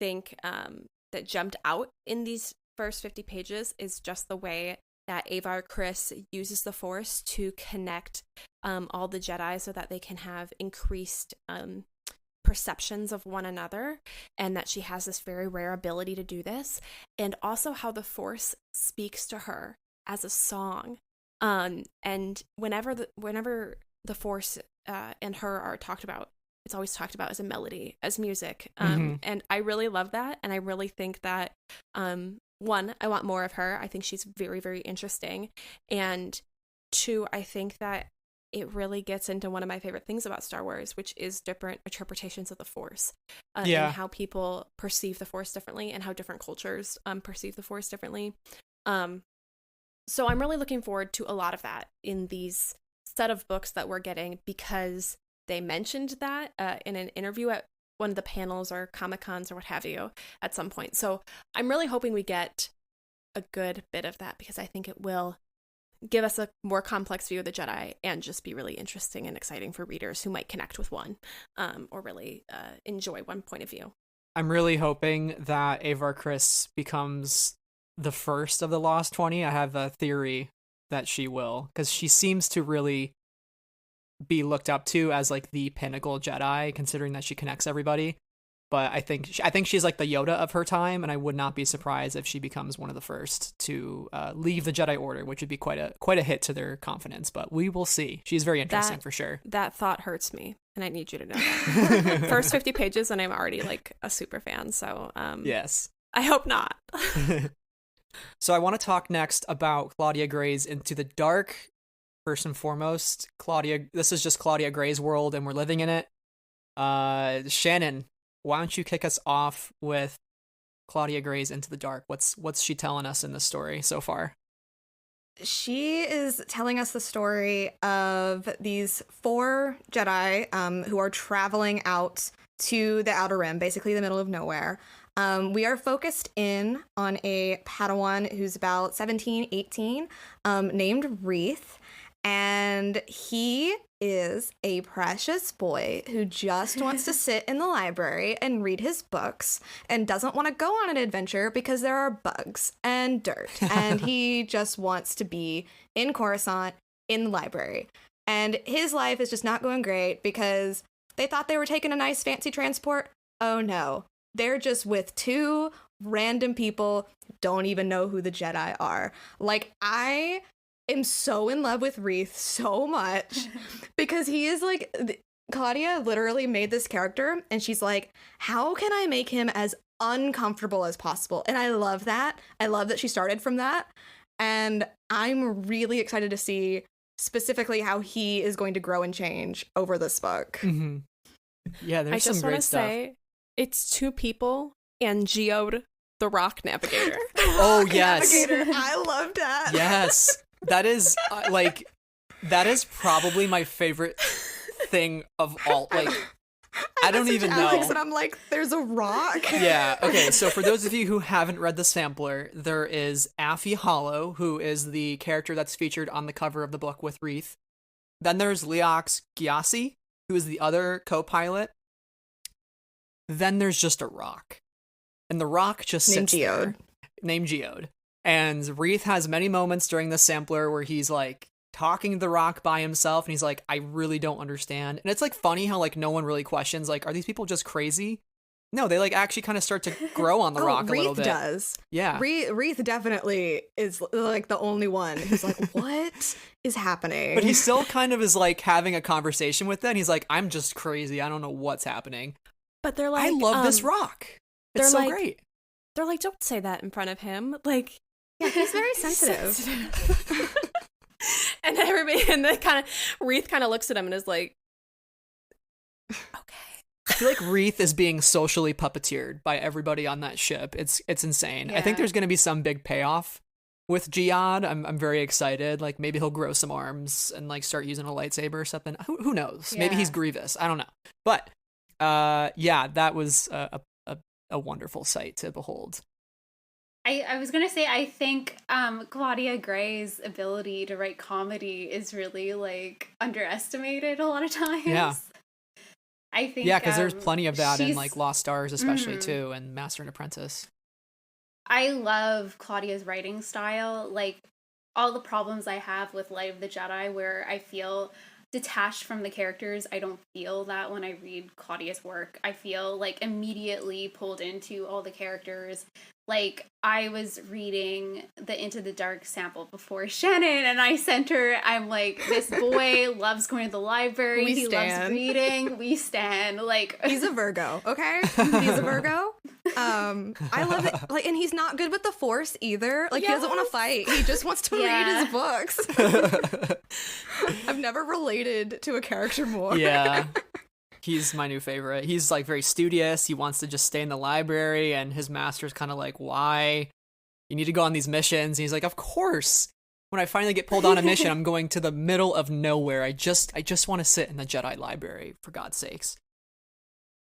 think that jumped out in these first 50 pages is just the way that Avar Kriss uses the Force to connect all the Jedi so that they can have increased perceptions of one another, and that she has this very rare ability to do this, and also how the Force speaks to her as a song. And whenever the Force and her are talked about, it's always talked about as a melody, as music. And I really love that, and I really think that one, I want more of her. I think she's very, very interesting. And two, I think that it really gets into one of my favorite things about Star Wars, which is different interpretations of the Force. And how people perceive the Force differently, and how different cultures perceive the Force differently. So I'm really looking forward to a lot of that in these set of books that we're getting, because they mentioned that in an interview at one of the panels or Comic-Cons or what have you at some point. So I'm really hoping we get a good bit of that, because I think it will give us a more complex view of the Jedi and just be really interesting and exciting for readers who might connect with one or really enjoy one point of view. I'm really hoping that Avar Kriss becomes the first of the Lost 20. I have a theory that she will, because she seems to really be looked up to as like the pinnacle Jedi, considering that she connects everybody. But I think she's like the Yoda of her time, and I would not be surprised if she becomes one of the first to leave the Jedi Order, which would be quite a hit to their confidence. But we will see. She's very interesting for sure. That thought hurts me, and I need you to know that. First 50 pages, and I'm already like a super fan. So yes, I hope not. So I want to talk next about Claudia Gray's Into the Dark. First and foremost, this is just Claudia Gray's world, and we're living in it. Shannon, why don't you kick us off with Claudia Gray's Into the Dark? What's she telling us in this story so far? She is telling us the story of these 4 Jedi who are traveling out to the Outer Rim, basically the middle of nowhere. We are focused in on a Padawan who's about 17, 18, named Wreath. And he is a precious boy who just wants to sit in the library and read his books and doesn't want to go on an adventure because there are bugs and dirt. And he just wants to be in Coruscant in the library. And his life is just not going great because they thought they were taking a nice fancy transport. Oh no, they're just with 2 random people who don't even know who the Jedi are. Like, I am so in love with Wreath so much because he is like, Claudia literally made this character and she's like, how can I make him as uncomfortable as possible? And I love that. I love that she started from that. And I'm really excited to see specifically how he is going to grow and change over this book. Mm-hmm. Yeah, there's some great stuff. I just want to say, it's 2 people and Geode, the Rock Navigator. Oh, yes. Navigator. I love that. Yes. That is that is probably my favorite thing of all. Like, I don't even Alex know. and I'm like, there's a rock. Yeah, okay, so for those of you who haven't read the sampler, there is Affie Hollow, who is the character that's featured on the cover of the book with Wreath. Then there's Leox Gyasi, who is the other co-pilot. Then there's just a rock. And the rock just sits there. Named Geode. And Wreath has many moments during the sampler where he's like talking to the rock by himself, and he's like, I really don't understand. And it's like funny how like no one really questions, like, are these people just crazy? No, they like actually kind of start to grow on the rock a little bit. Wreath does. Yeah. Wreath definitely is like the only one who's like, what is happening? But he still kind of is like having a conversation with it, and he's like, I'm just crazy. I don't know what's happening. But they're like, I love this rock. It's so great. They're like, don't say that in front of him. Like, yeah, he's very sensitive. And everybody, and then Wreath kind of looks at him and is like, okay. I feel like Wreath is being socially puppeteered by everybody on that ship. It's insane. Yeah. I think there's going to be some big payoff with Geode. I'm very excited. Like maybe he'll grow some arms and like start using a lightsaber or something. Who knows? Maybe he's Grievous. I don't know. But yeah, that was a wonderful sight to behold. I was gonna say, I think Claudia Gray's ability to write comedy is really like underestimated a lot of times. Yeah. I think because there's plenty of that in like she's- Lost Stars especially too, and Master and Apprentice. I love Claudia's writing style. Like all the problems I have with Light of the Jedi, where I feel detached from the characters, I don't feel that when I read Claudia's work. I feel like immediately pulled into all the characters. Like I was reading the Into the Dark sample before Shannon, and I sent her, I'm like, this boy loves going to the library. He loves reading. We stan. Like he's a Virgo, okay? He's a Virgo. I love it. Like, and he's not good with the Force either. Like he doesn't want to fight. He just wants to read his books. I've never related to a character more. Yeah. He's my new favorite. He's like very studious. He wants to just stay in the library, and his master's kind of like, why? You need to go on these missions. And he's like, of course. When I finally get pulled on a mission, I'm going to the middle of nowhere. I just want to sit in the Jedi library, for God's sakes.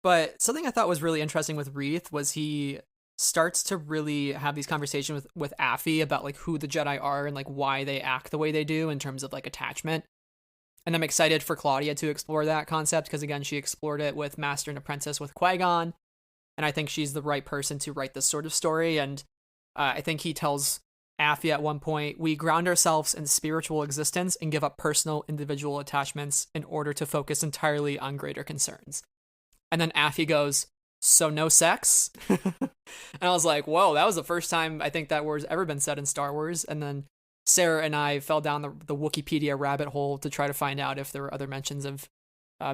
But something I thought was really interesting with Wreath was he starts to really have these conversations with Affie about like who the Jedi are and like why they act the way they do in terms of like attachment. And I'm excited for Claudia to explore that concept because, again, she explored it with Master and Apprentice with Qui-Gon. And I think she's the right person to write this sort of story. And I think he tells Affie at one point, we ground ourselves in spiritual existence and give up personal individual attachments in order to focus entirely on greater concerns. And then Affie goes, so no sex? And I was like, whoa, that was the first time I think that word's ever been said in Star Wars. And then Sarah and I fell down the Wikipedia rabbit hole to try to find out if there were other mentions of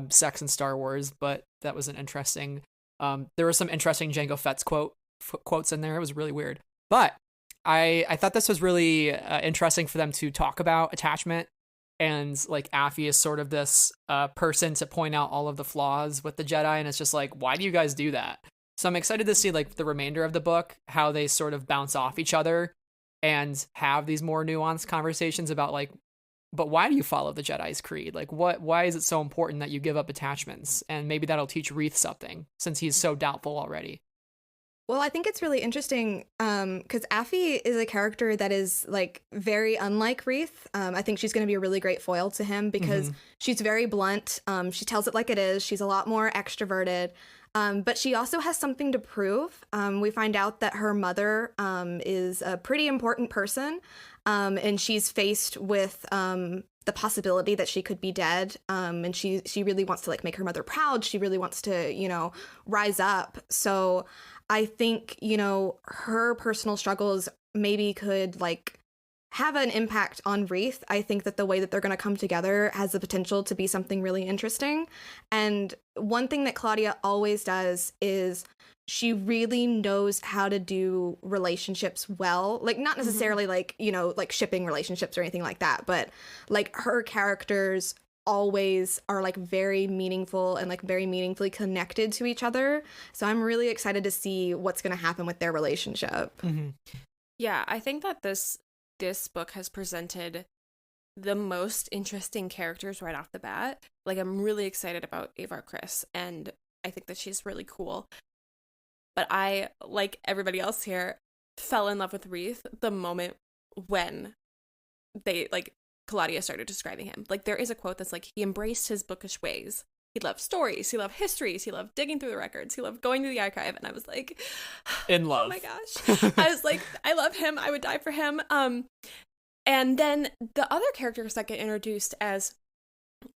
sex in Star Wars, but that was an interesting. There were some interesting Jango Fett's quotes in there. It was really weird, but I thought this was really interesting for them to talk about attachment, and like Affie is sort of this person to point out all of the flaws with the Jedi, and it's just like, why do you guys do that? So I'm excited to see like the remainder of the book, how they sort of bounce off each other and have these more nuanced conversations about like, but why do you follow the Jedi's creed? Like, why is it so important that you give up attachments? And maybe that'll teach Wreath something since he's so doubtful already. Well, I think it's really interesting because Affie is a character that is like very unlike Wreath. I think she's going to be a really great foil to him because she's very blunt. She tells it like it is. She's a lot more extroverted. But she also has something to prove. We find out that her mother is a pretty important person, and she's faced with the possibility that she could be dead. And she really wants to like make her mother proud. She really wants to, rise up. So I think, her personal struggles maybe could like have an impact on Wreath. I think that the way that they're going to come together has the potential to be something really interesting. And one thing that Claudia always does is she really knows how to do relationships well. Like not necessarily like, like shipping relationships or anything like that, but like her characters always are like very meaningful and like very meaningfully connected to each other. So I'm really excited to see what's going to happen with their relationship. Yeah, I think that this book has presented the most interesting characters right off the bat. Like I'm really excited about Avar Kriss and I think that she's really cool. But I, like everybody else here, fell in love with Wreath the moment when they, like, Claudia started describing him. Like, there is a quote that's like, he embraced his bookish ways. He loved stories. He loved histories. He loved digging through the records. He loved going to the archive. And I was like, in love. Oh my gosh. I was like, I love him. I would die for him. And then the other characters that get introduced as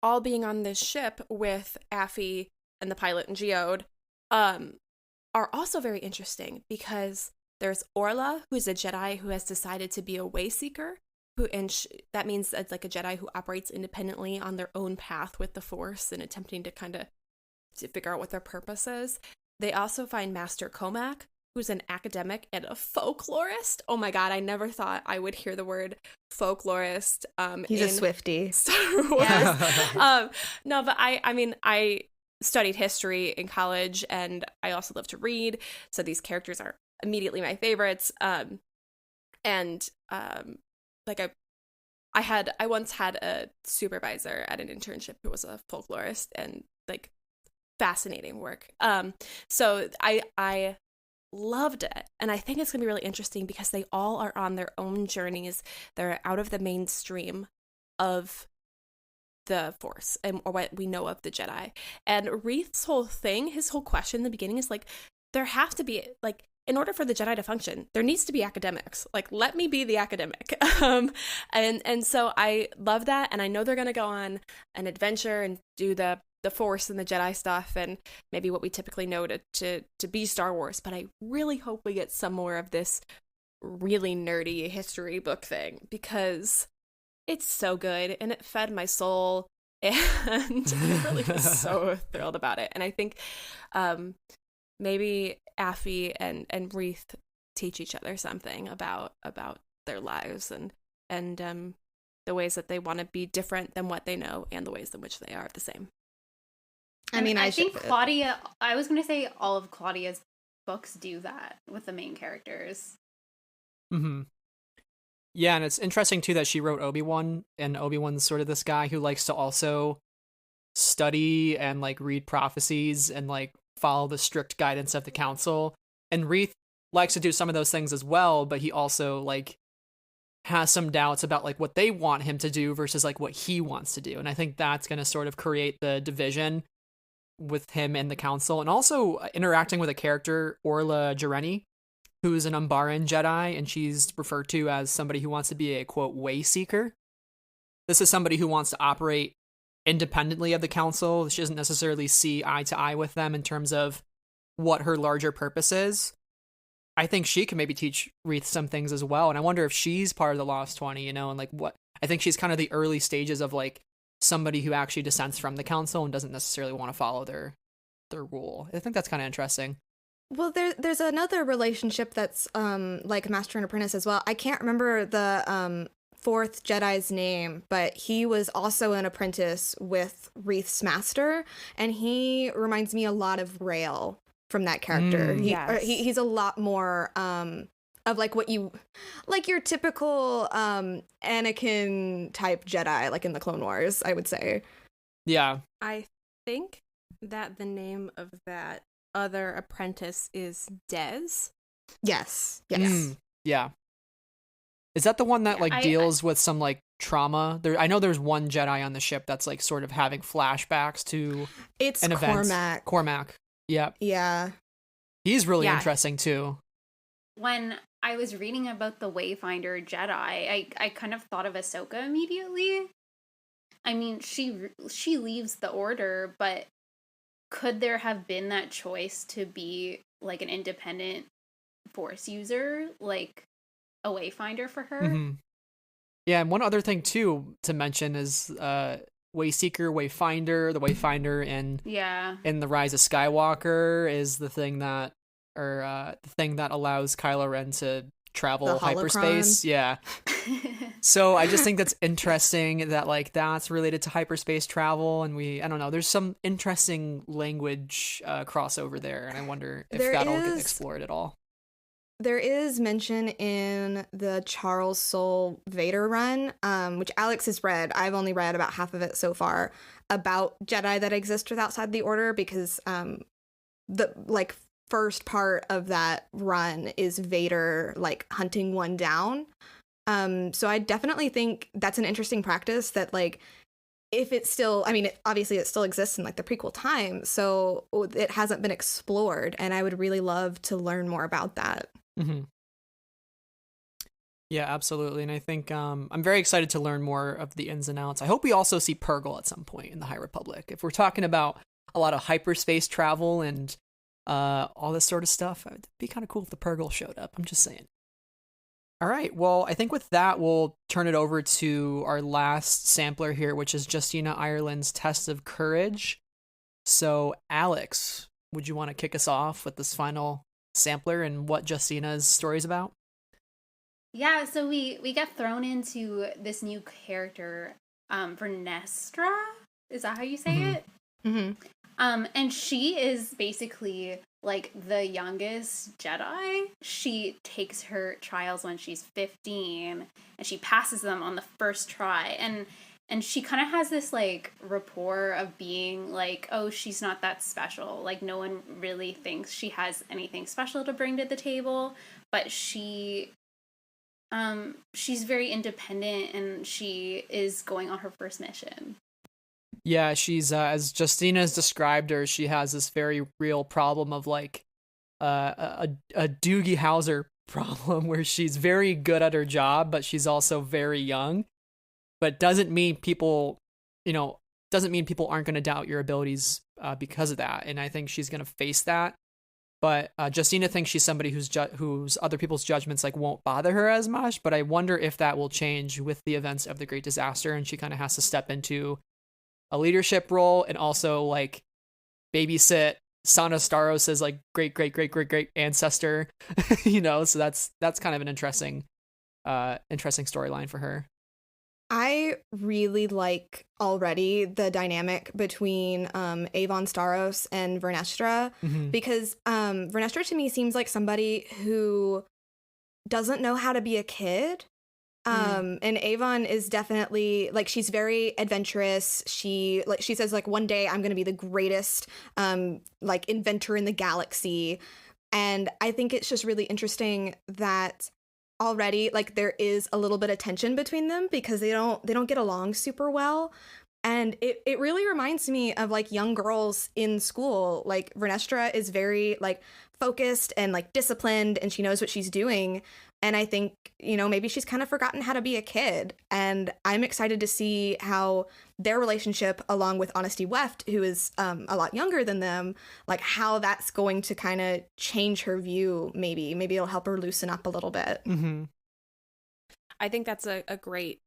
all being on this ship with Affy and the pilot and Geode are also very interesting, because there's Orla, who's a Jedi who has decided to be a way seeker, that means it's like a Jedi who operates independently on their own path with the Force and attempting to kind of figure out what their purpose is. They also find Master Comac, who's an academic and a folklorist. Oh my god, I never thought I would hear the word folklorist. He's a Swiftie. Star Wars. No, but I studied history in college, and I also love to read, so these characters are immediately my favorites. I once had a supervisor at an internship who was a folklorist, and like fascinating work. So I loved it, and I think it's gonna be really interesting because they all are on their own journeys. They're out of the mainstream of the Force or what we know of the Jedi. And Wreath's whole thing, his whole question in the beginning is like, there have to be, like, in order for the Jedi to function, there needs to be academics. Like, let me be the academic. And so I love that, and I know they're gonna go on an adventure and do the Force and the Jedi stuff, and maybe what we typically know to be Star Wars. But I really hope we get some more of this really nerdy history book thing, because it's so good and it fed my soul, and I really was so thrilled about it. And I think maybe Affy and Wreath teach each other something about their lives and the ways that they want to be different than what they know, and the ways in which they are the same. I think Claudia, I was going to say all of Claudia's books do that with the main characters. Mm-hmm. Yeah, and it's interesting too that she wrote Obi-Wan, and Obi-Wan's sort of this guy who likes to also study and like read prophecies and like follow the strict guidance of the council. And Wreath likes to do some of those things as well, but he also like has some doubts about like what they want him to do versus like what he wants to do. And I think that's going to sort of create the division with him and the council, and also interacting with a character, Orla Jareni, who's an Umbaran Jedi, and she's referred to as somebody who wants to be a, quote, way seeker. This is somebody who wants to operate independently of the council. She doesn't necessarily see eye to eye with them in terms of what her larger purpose is. I think she can maybe teach Wreath some things as well, and I wonder if she's part of the Lost 20, you know, and like what, I think she's kind of the early stages of like somebody who actually dissents from the council and doesn't necessarily want to follow their rule. I think that's kind of interesting. Well, there's another relationship that's like master and apprentice as well. I can't remember the fourth Jedi's name, but he was also an apprentice with Wreath's master, and he reminds me a lot of Rael from that character. Yes. He's a lot more of like what you, like your typical Anakin type Jedi, like in the Clone Wars, I would say. Yeah. I think that the name of that other apprentice is Dez. Yes. Yeah. Is that the one that like deals with some like trauma? I know there's one Jedi on the ship that's like sort of having flashbacks to an event. Cormac. Yeah. Yeah. He's really interesting too. When I was reading about the Wayfinder Jedi, I kind of thought of Ahsoka immediately. I mean, she leaves the Order, but could there have been that choice to be like an independent Force user, like a Wayfinder for her? Mm-hmm. Yeah, and one other thing too to mention is Wayseeker, Wayfinder. The Wayfinder in The Rise of Skywalker is the thing that allows Kylo Ren to travel hyperspace. Yeah. So I just think that's interesting that like that's related to hyperspace travel, and I don't know, there's some interesting language crossover there, and I wonder if that'll get explored at all. There is mention in the Charles Soule Vader run, which Alex has read. I've only read about half of it so far, about Jedi that exist outside the Order, because the like first part of that run is Vader like hunting one down. So I definitely think that's an interesting practice that like if it's still, I mean, obviously it still exists in like the prequel time, so it hasn't been explored, and I would really love to learn more about that. Mm-hmm. Yeah, absolutely. And I think I'm very excited to learn more of the ins and outs. I hope we also see Purrgil at some point in the High Republic. If we're talking about a lot of hyperspace travel and all this sort of stuff, it'd be kind of cool if the Purrgil showed up. I'm just saying. All right. Well, I think with that, we'll turn it over to our last sampler here, which is Justina Ireland's Test of Courage. So, Alex, would you want to kick us off with this final sampler and what Justina's story is about? Yeah, so we get thrown into this new character, Vernestra. Is that how you say it? Mm-hmm. And she is basically like the youngest Jedi. She takes her trials when she's 15 and she passes them on the first try. And she kind of has this like rapport of being like, oh, she's not that special. Like no one really thinks she has anything special to bring to the table, but she's very independent and she is going on her first mission. Yeah, she's as Justina has described her, she has this very real problem of like a Doogie Howser problem where she's very good at her job, but she's also very young. But doesn't mean people aren't going to doubt your abilities because of that. And I think she's going to face that. But Justina thinks she's somebody whose other people's judgments like won't bother her as much. But I wonder if that will change with the events of the Great Disaster, and she kind of has to step into a leadership role and also like babysit Sana Staros's like great ancestor. So that's kind of an interesting storyline for her. I really like already the dynamic between Avon Staros and Vernestra, because Vernestra to me seems like somebody who doesn't know how to be a kid. And Avon is definitely like, she's very adventurous. She says like, one day I'm going to be the greatest like inventor in the galaxy. And I think it's just really interesting that already like there is a little bit of tension between them because they don't get along super well. And it really reminds me of like young girls in school. Like Vernestra is very like focused and like disciplined, and she knows what she's doing. And I think, maybe she's kind of forgotten how to be a kid. And I'm excited to see how their relationship, along with Honesty Weft, who is a lot younger than them, like how that's going to kind of change her view. Maybe it'll help her loosen up a little bit. Mm-hmm. I think that's a great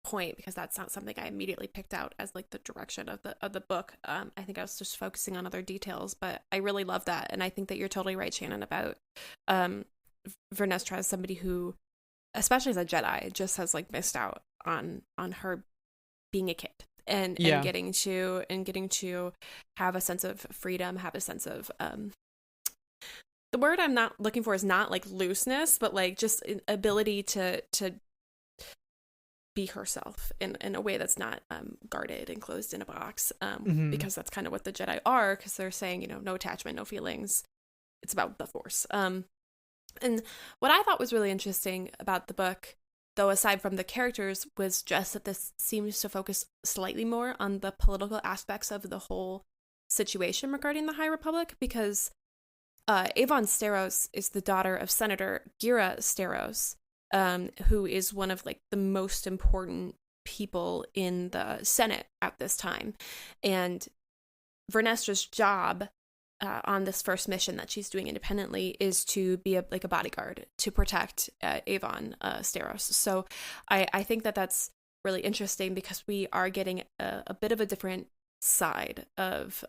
point, because that's not something I immediately picked out as like the direction of the book. I think I was just focusing on other details, but I really love that. And I think that you're totally right, Shannon, about Vernestra as somebody who, especially as a Jedi, just has like missed out on her being a kid and getting to have a sense of freedom, have a sense of the word I'm not looking for is not like looseness, but like just an ability to be herself in a way that's not guarded and closed in a box, because that's kind of what the Jedi are, because they're saying, no attachment, no feelings. It's about the Force. And what I thought was really interesting about the book, though, aside from the characters, was just that this seems to focus slightly more on the political aspects of the whole situation regarding the High Republic, because Avon Staros is the daughter of Senator Gira Staros, who is one of like the most important people in the Senate at this time. And Vernestra's job on this first mission that she's doing independently is to be a bodyguard to protect Avon Staros. So I think that that's really interesting, because we are getting a bit of a different side of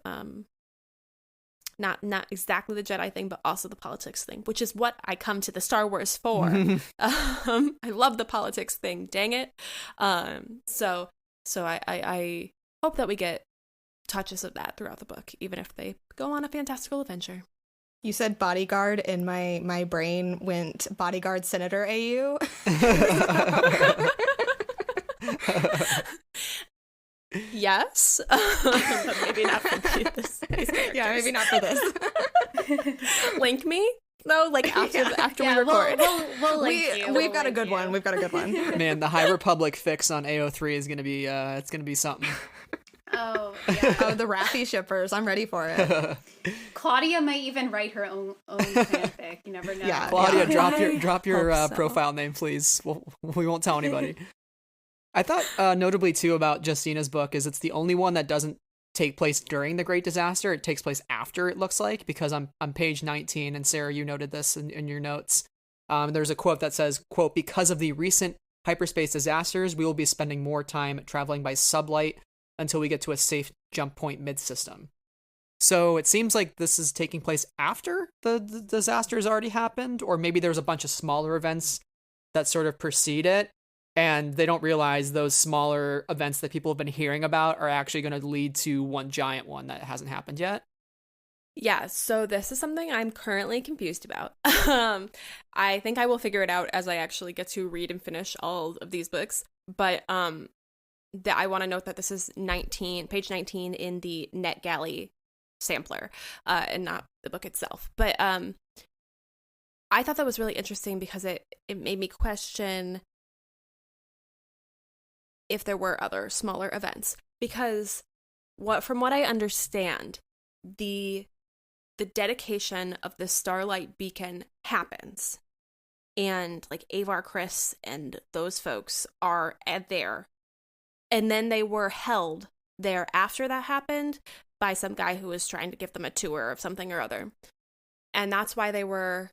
not exactly the Jedi thing, but also the politics thing, which is what I come to the Star Wars for. I love the politics thing, dang it. So I hope that we get touches of that throughout the book, even if they go on a fantastical adventure. You said bodyguard, and my brain went bodyguard Senator AU. Yes, but maybe not for this. Yeah, maybe not for this. Link me though, like after we record. We'll link you. We've got a good one. We've got a good one. Man, the High Republic fix on AO3 is gonna be it's gonna be something. Oh yeah. Oh, the Raffi shippers. I'm ready for it. Claudia might even write her own fanfic. You never know. Yeah. Claudia, drop your Hope so. profile name, please. We won't tell anybody. I thought notably too about Justina's book is it's the only one that doesn't take place during the Great Disaster. It takes place after, it looks like, because on page 19, and Sarah, you noted this in your notes, there's a quote that says, quote, "Because of the recent hyperspace disasters, we will be spending more time traveling by sublight until we get to a safe jump point mid-system." So it seems like this is taking place after the disasters already happened, or maybe there's a bunch of smaller events that sort of precede it, and they don't realize those smaller events that people have been hearing about are actually going to lead to one giant one that hasn't happened yet. Yeah, so this is something I'm currently confused about. I think I will figure it out as I actually get to read and finish all of these books, but I want to note that this is page 19 in the NetGalley sampler, and not the book itself. But I thought that was really interesting because it made me question if there were other smaller events. Because from what I understand, the dedication of the Starlight Beacon happens, and like Avar Chris and those folks are there. And then they were held there after that happened by some guy who was trying to give them a tour of something or other. And that's why they were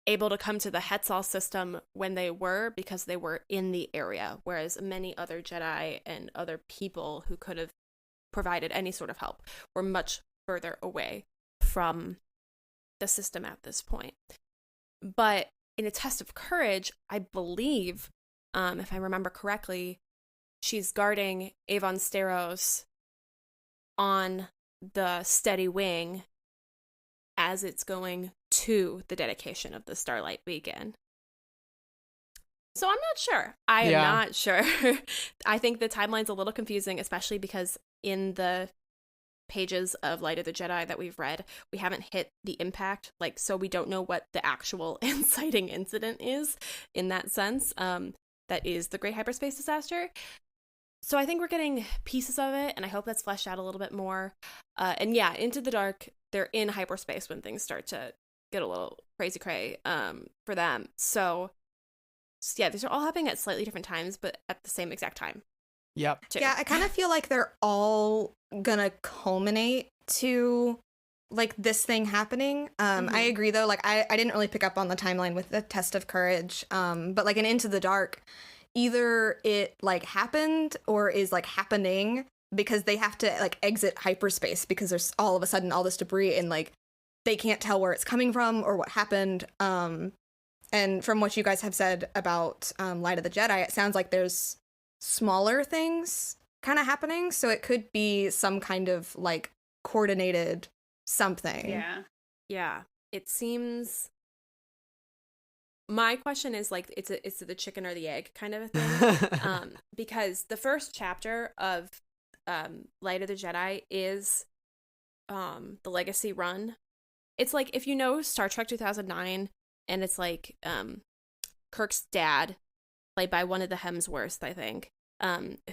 able to come to the Hetzal system when they were, because they were in the area, whereas many other Jedi and other people who could have provided any sort of help were much further away from the system at this point. But in a test of courage, I believe, if I remember correctly, she's guarding Avon Steros on the steady wing as it's going to the dedication of the Starlight Beacon. So I'm not sure. I am not sure. I think the timeline's a little confusing, especially because in the pages of Light of the Jedi that we've read, we haven't hit the impact, so we don't know what the actual inciting incident is in that sense. That is the Great Hyperspace Disaster. So I think we're getting pieces of it, and I hope that's fleshed out a little bit more. And yeah, Into the Dark, they're in hyperspace when things start to get a little crazy cray for them. So yeah, these are all happening at slightly different times, but at the same exact time. Yep. Too. Yeah, I kind of feel like they're all gonna culminate to this thing happening. I agree though, I didn't really pick up on the timeline with the Test of Courage, but in Into the Dark, either it happened or is happening, because they have to exit hyperspace because there's all of a sudden all this debris and they can't tell where it's coming from or what happened. And from what you guys have said about Light of the Jedi, it sounds like there's smaller things kind of happening, so it could be some kind of coordinated something. Yeah, it seems. My question is it's the chicken or the egg kind of a thing, because the first chapter of Light of the Jedi is the Legacy Run. It's if you know Star Trek 2009, and it's Kirk's dad, played by one of the Hemsworths, I think,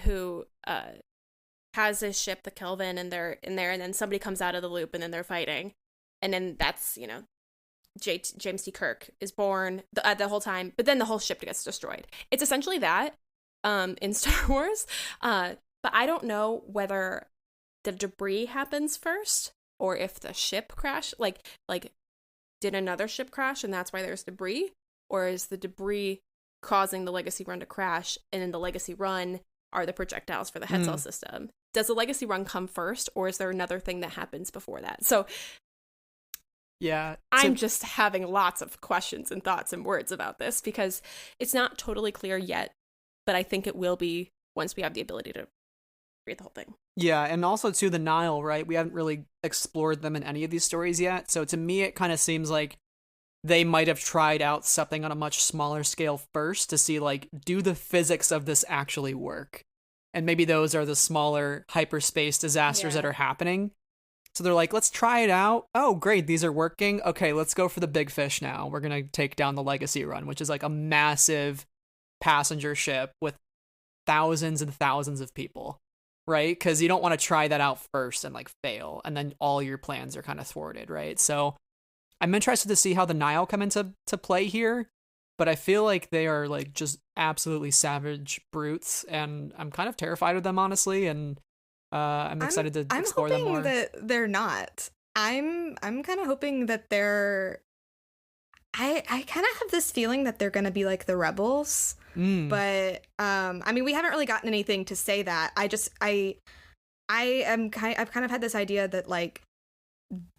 who has his ship, the Kelvin, and they're in there, and then somebody comes out of the loop, and then they're fighting, and then that's James T. Kirk is born the whole time, but then the whole ship gets destroyed. It's essentially that in Star Wars, but I don't know whether the debris happens first or if the ship crashed. Did another ship crash and that's why there's debris, or is the debris causing the Legacy Run to crash, and in the Legacy Run are the projectiles for the Hetzal system? Does the Legacy Run come first, or is there another thing that happens before that? So yeah, I'm just having lots of questions and thoughts and words about this because it's not totally clear yet, but I think it will be once we have the ability to read the whole thing. Yeah, and also too, the Nile, right? We haven't really explored them in any of these stories yet, so to me it kind of seems like they might have tried out something on a much smaller scale first to see do the physics of this actually work, and maybe those are the smaller hyperspace disasters that are happening. So they're like, let's try it out. Oh, great, these are working. Okay, let's go for the big fish now. We're going to take down the Legacy Run, which is like a massive passenger ship with thousands and thousands of people, right? Because you don't want to try that out first and like fail, and then all your plans are kind of thwarted, right? So I'm interested to see how the Nile come into play here, but I feel like they are like just absolutely savage brutes, and I'm kind of terrified of them, honestly, and I'm excited to explore them more. I'm hoping that they're not. I'm kind of hoping that they're. I kind of have this feeling that they're going to be like the rebels, but I mean, we haven't really gotten anything to say that. I've kind of had this idea that like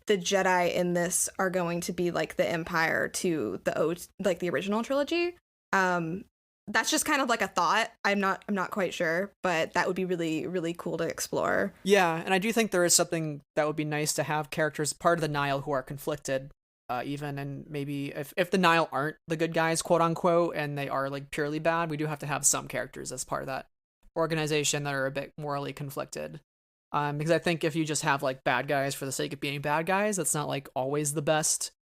the Jedi in this are going to be like the Empire to the original trilogy. That's just kind of like a thought. I'm not quite sure, but that would be really, really cool to explore. Yeah, and I do think there is something that would be nice to have characters part of the Nile who are conflicted, even, and maybe if the Nile aren't the good guys, quote unquote, and they are like purely bad, we do have to have some characters as part of that organization that are a bit morally conflicted. Because I think if you just have like bad guys for the sake of being bad guys, that's not like always the best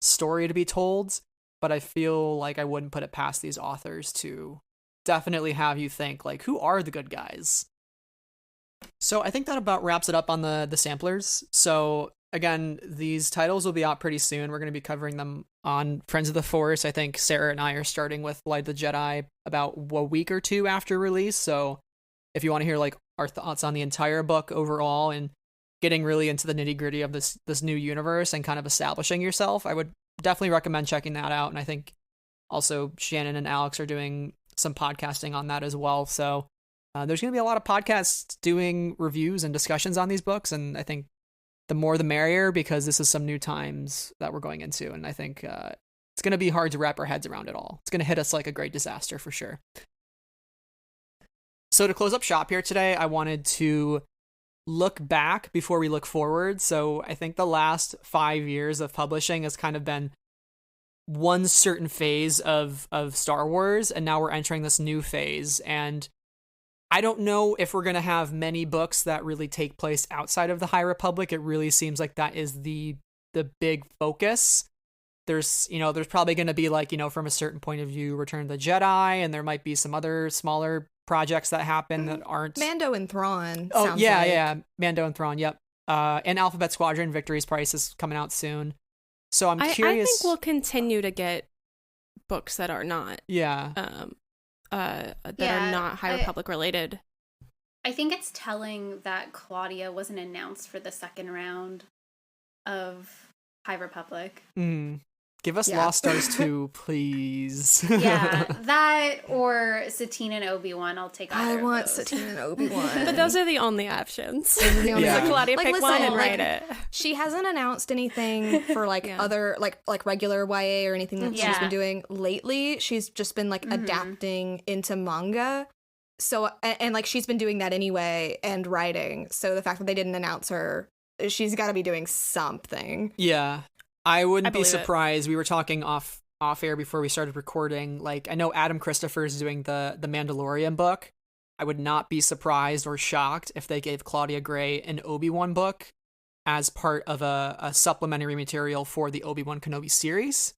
story to be told. But I feel like I wouldn't put it past these authors to definitely have you think, like, who are the good guys? So I think that about wraps it up on the samplers. So again, these titles will be out pretty soon. We're going to be covering them on Friends of the Force. I think Sarah and I are starting with Light of the Jedi about a week or two after release. So if you want to hear like our thoughts on the entire book overall and getting really into the nitty gritty of this new universe and kind of establishing yourself, I would definitely recommend checking that out. And I think also Shannon and Alex are doing some podcasting on that as well. So there's going to be a lot of podcasts doing reviews and discussions on these books. And I think the more the merrier, because this is some new times that we're going into. And I think it's going to be hard to wrap our heads around it all. It's going to hit us like a great disaster for sure. So to close up shop here today, I wanted to look back before we look forward. So I think the last 5 years of publishing has kind of been one certain phase of Star Wars, and now we're entering this new phase. And I don't know if we're going to have many books that really take place outside of the High Republic. It really seems like that is the big focus. There's probably going to be like, from a certain point of view, Return of the Jedi, and there might be some other smaller projects that happen that aren't Mando and Thrawn. Oh yeah, Mando and Thrawn. Yep. And Alphabet Squadron: Victory's Price is coming out soon. So I'm curious. I think we'll continue to get books that are not. Yeah. That are not High Republic related. I think it's telling that Claudia wasn't announced for the second round of High Republic. Give us Lost Stars 2, please. Yeah, that or Satine and Obi-Wan. I'll take either I want of those. Satine and Obi-Wan. But those are the only options. Those are the only Yeah. So Claudia, pick one and write it. She hasn't announced anything for other like regular YA or anything that she's been doing lately. She's just been like adapting into manga. So and like she's been doing that anyway and writing. So the fact that they didn't announce her, she's got to be doing something. Yeah. I wouldn't be believe surprised. We were talking off air before we started recording. Like, I know Adam Christopher is doing the Mandalorian book. I would not be surprised or shocked if they gave Claudia Gray an Obi-Wan book as part of a supplementary material for the Obi-Wan Kenobi series.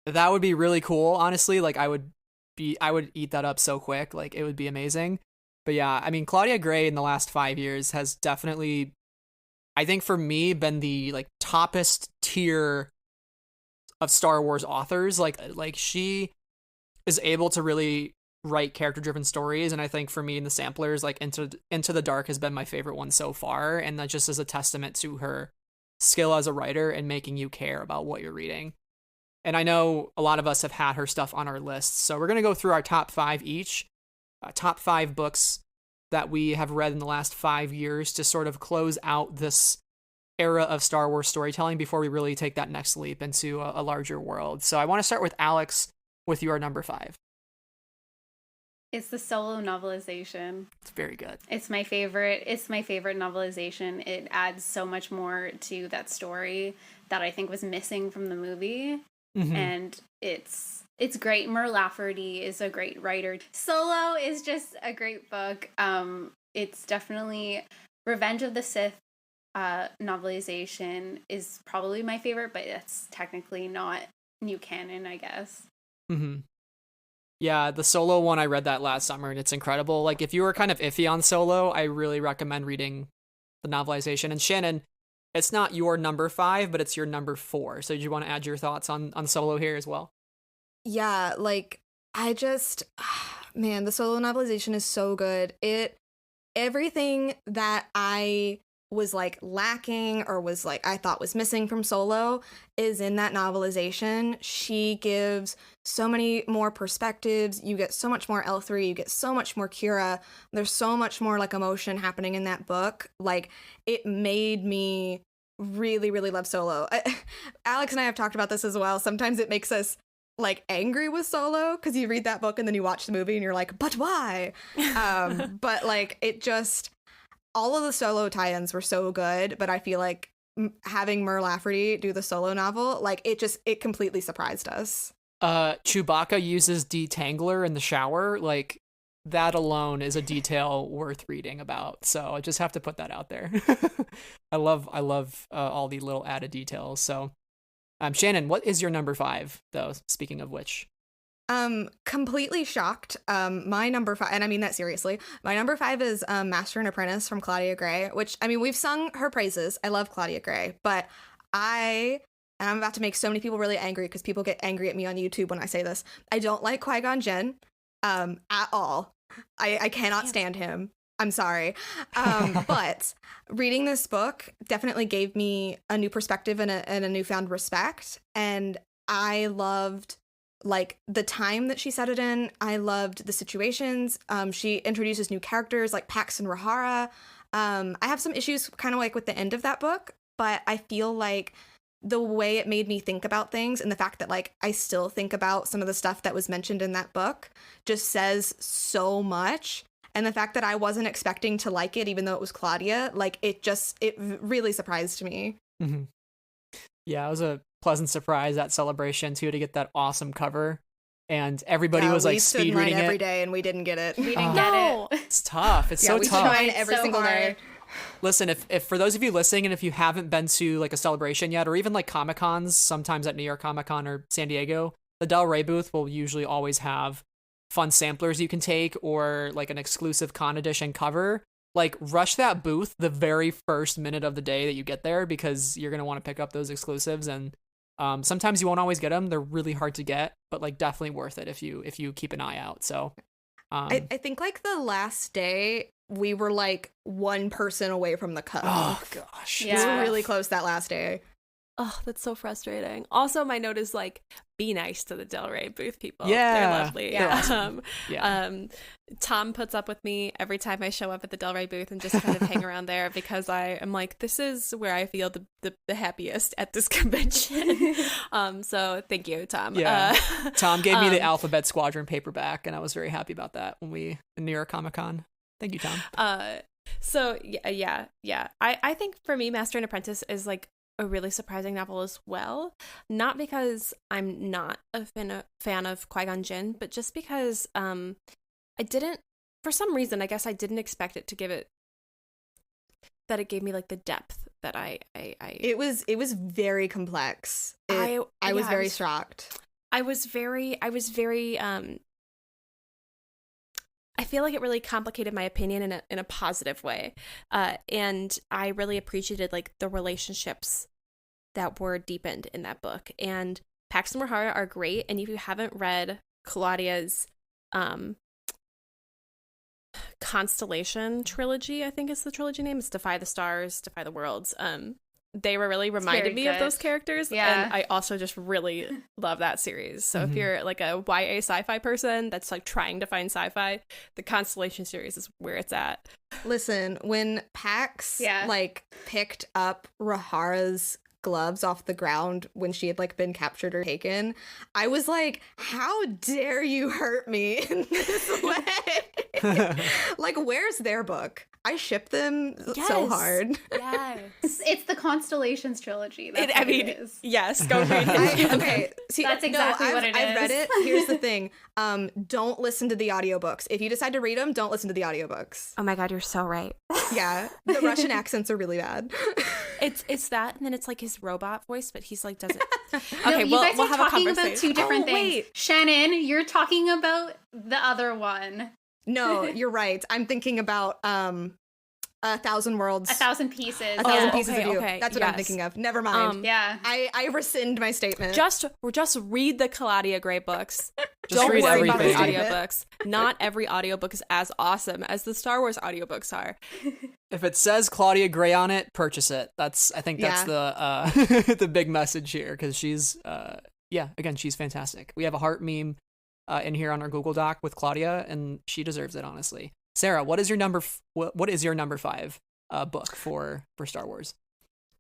That would be really cool, honestly. Like, I would eat that up so quick. Like, it would be amazing. But yeah, I mean, Claudia Gray in the last 5 years has definitely, I think for me, been the like toppest tier of Star Wars authors. Like she is able to really write character-driven stories, and I think for me in the samplers, like Into the Dark has been my favorite one so far, and that just is a testament to her skill as a writer and making you care about what you're reading. And I know a lot of us have had her stuff on our lists, so we're gonna go through our top 5 each, top 5 books that we have read in the last 5 years to sort of close out this era of Star Wars storytelling before we really take that next leap into a larger world. So I want to start with Alex with your number 5. It's the solo novelization. It's very good. It's my favorite. It's my favorite novelization. It adds so much more to that story that I think was missing from the movie. And it's great. Mur Lafferty is a great writer. Solo is just a great book. It's definitely Revenge of the Sith novelization is probably my favorite, but it's technically not new canon, I guess. Mm-hmm. Yeah, the Solo one, I read that last summer, and it's incredible. Like, if you were kind of iffy on Solo, I really recommend reading the novelization. And Shannon, it's not your number 5, but it's your number 4. So do you want to add your thoughts on Solo here as well? Yeah, like, I just, man, the Solo novelization is so good. Everything that I was like lacking or was like I thought was missing from Solo is in that novelization. She gives so many more perspectives. You get so much more L3, you get so much more Kira. There's so much more like emotion happening in that book. Like, it made me really, really love Solo. Alex and I have talked about this as well. Sometimes it makes us like angry with Solo because you read that book and then you watch the movie and you're like, but why? But like, it just, all of the Solo tie-ins were so good, but I feel like having Mur Lafferty do the Solo novel, like, it completely surprised us. Chewbacca uses detangler in the shower. Like, that alone is a detail worth reading about. So I just have to put that out there. I love all the little added details. So, Shannon, what is your number 5 though? Speaking of which. Completely shocked. My number 5, and I mean that seriously, my number 5 is Master and Apprentice from Claudia Gray, which, I mean, we've sung her praises. I love Claudia Gray, but I'm about to make so many people really angry because people get angry at me on YouTube when I say this. I don't like Qui-Gon Jinn at all. I cannot stand him. I'm sorry. But reading this book definitely gave me a new perspective and a newfound respect, and I loved like the time that she set it in. I loved the situations. She introduces new characters like Pax and Rahara. I have some issues kind of like with the end of that book, but I feel like the way it made me think about things and the fact that like I still think about some of the stuff that was mentioned in that book just says so much. And the fact that I wasn't expecting to like it, even though it was Claudia, like it really surprised me. Mm-hmm. Yeah, it was a pleasant surprise at Celebration too to get that awesome cover, and everybody was like speed reading it every day, and we didn't get it. We didn't get it. It's tough. It's so we tough. tried every single day. Listen, if for those of you listening, and if you haven't been to like a Celebration yet, or even like Comic Cons, sometimes at New York Comic Con or San Diego, the Del Rey booth will usually always have fun samplers you can take or like an exclusive con edition cover. Like, rush that booth the very first minute of the day that you get there, because you're going to want to pick up those exclusives. And sometimes you won't always get them. They're really hard to get, but like definitely worth it if you keep an eye out. So I think like the last day we were like one person away from the cutoff. Oh gosh. Yeah. We were really close that last day. Oh, that's so frustrating. Also, my note is like, be nice to the Del Rey booth people. Yeah. They're lovely. Yeah. Awesome. Tom puts up with me every time I show up at the Del Rey booth and just kind of hang around there, because I am like, this is where I feel the happiest at this convention. So thank you, Tom. Yeah. Tom gave me the Alphabet Squadron paperback, and I was very happy about that when we in New York Comic Con. Thank you, Tom. So yeah. I think for me, Master and Apprentice is like a really surprising novel as well. Not because I'm not a fan of Qui-Gon Jinn, but just because I didn't, for some reason, I guess I didn't expect it to give it, that it gave me like the depth that I It was very complex. I was very shocked. I was very I feel like it really complicated my opinion in a positive way, and I really appreciated like the relationships that were deepened in that book. And Pax and Rahara are great, and if you haven't read Claudia's Constellation trilogy, I think is the trilogy name. It's Defy the Stars, Defy the Worlds. They were really reminded me of those characters. Yeah. And I also just really love that series. So if you're like a YA sci-fi person that's like trying to find sci-fi, the Constellation series is where it's at. Listen, when Pax like picked up Rahara's gloves off the ground when she had like been captured or taken, I was like, how dare you hurt me in this way? Like, where's their book? I ship them so hard. Yes. It's the Constellations trilogy. That's what it is. Yes, go read it. Okay, see, That's exactly what it I've read is. it. Here's the thing. Don't listen to the audiobooks. If you decide to read them, don't listen to the audiobooks. Oh my god, you're so right. Yeah, the Russian accents are really bad. It's that, and then it's like his robot voice, but he's like doesn't. No, Okay, you guys we'll are have a talking about conversation. two different Oh, things. wait. Shannon, you're talking about the other one. No, you're right. I'm thinking about A Thousand Worlds. 1,000 Pieces. A Thousand yeah. Pieces of You. Okay, That's what I'm yes. thinking of. Never mind. Yeah. I rescind my statement. Just read the Claudia Gray books. Just Don't read worry about the everything. audiobooks. Not every audiobook is as awesome as the Star Wars audiobooks are. If it says Claudia Gray on it, purchase it. I think that's the the big message here, because she's again, she's fantastic. We have a heart meme in here on our Google Doc with Claudia, and she deserves it, honestly. Sarah, what is your number 5 book for Star Wars?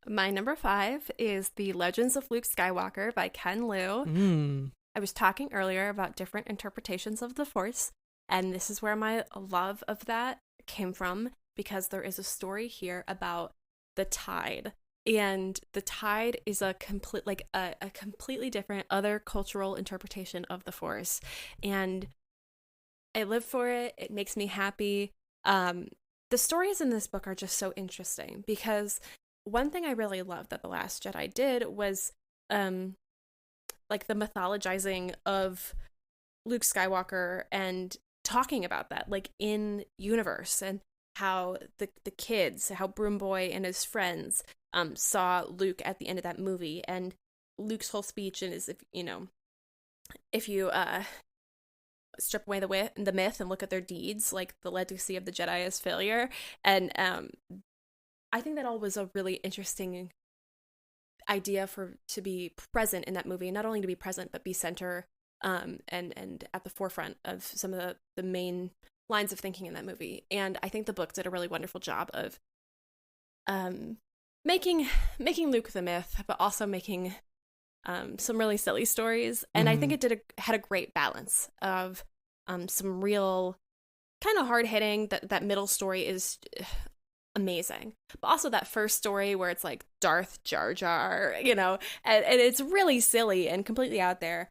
My number 5 is The Legends of Luke Skywalker by Ken Liu. I was talking earlier about different interpretations of the Force, and this is where my love of that came from, because there is a story here about the Tide. And the Tide is a completely different other cultural interpretation of the Force. And I live for it. It makes me happy. The stories in this book are just so interesting, because one thing I really loved that The Last Jedi did was like the mythologizing of Luke Skywalker and talking about that like in universe, and how the kids, how Broom Boy and his friends saw Luke at the end of that movie, and Luke's whole speech and is, if you strip away the myth and look at their deeds, like the legacy of the Jedi is failure. And I think that all was a really interesting idea to be present in that movie, not only to be present but be center and at the forefront of some of the main lines of thinking in that movie. And I think the book did a really wonderful job of making Luke the myth, but also making some really silly stories. And I think it had a great balance of some real kind of hard-hitting, that middle story is amazing, but also that first story where it's like Darth Jar Jar, and it's really silly and completely out there.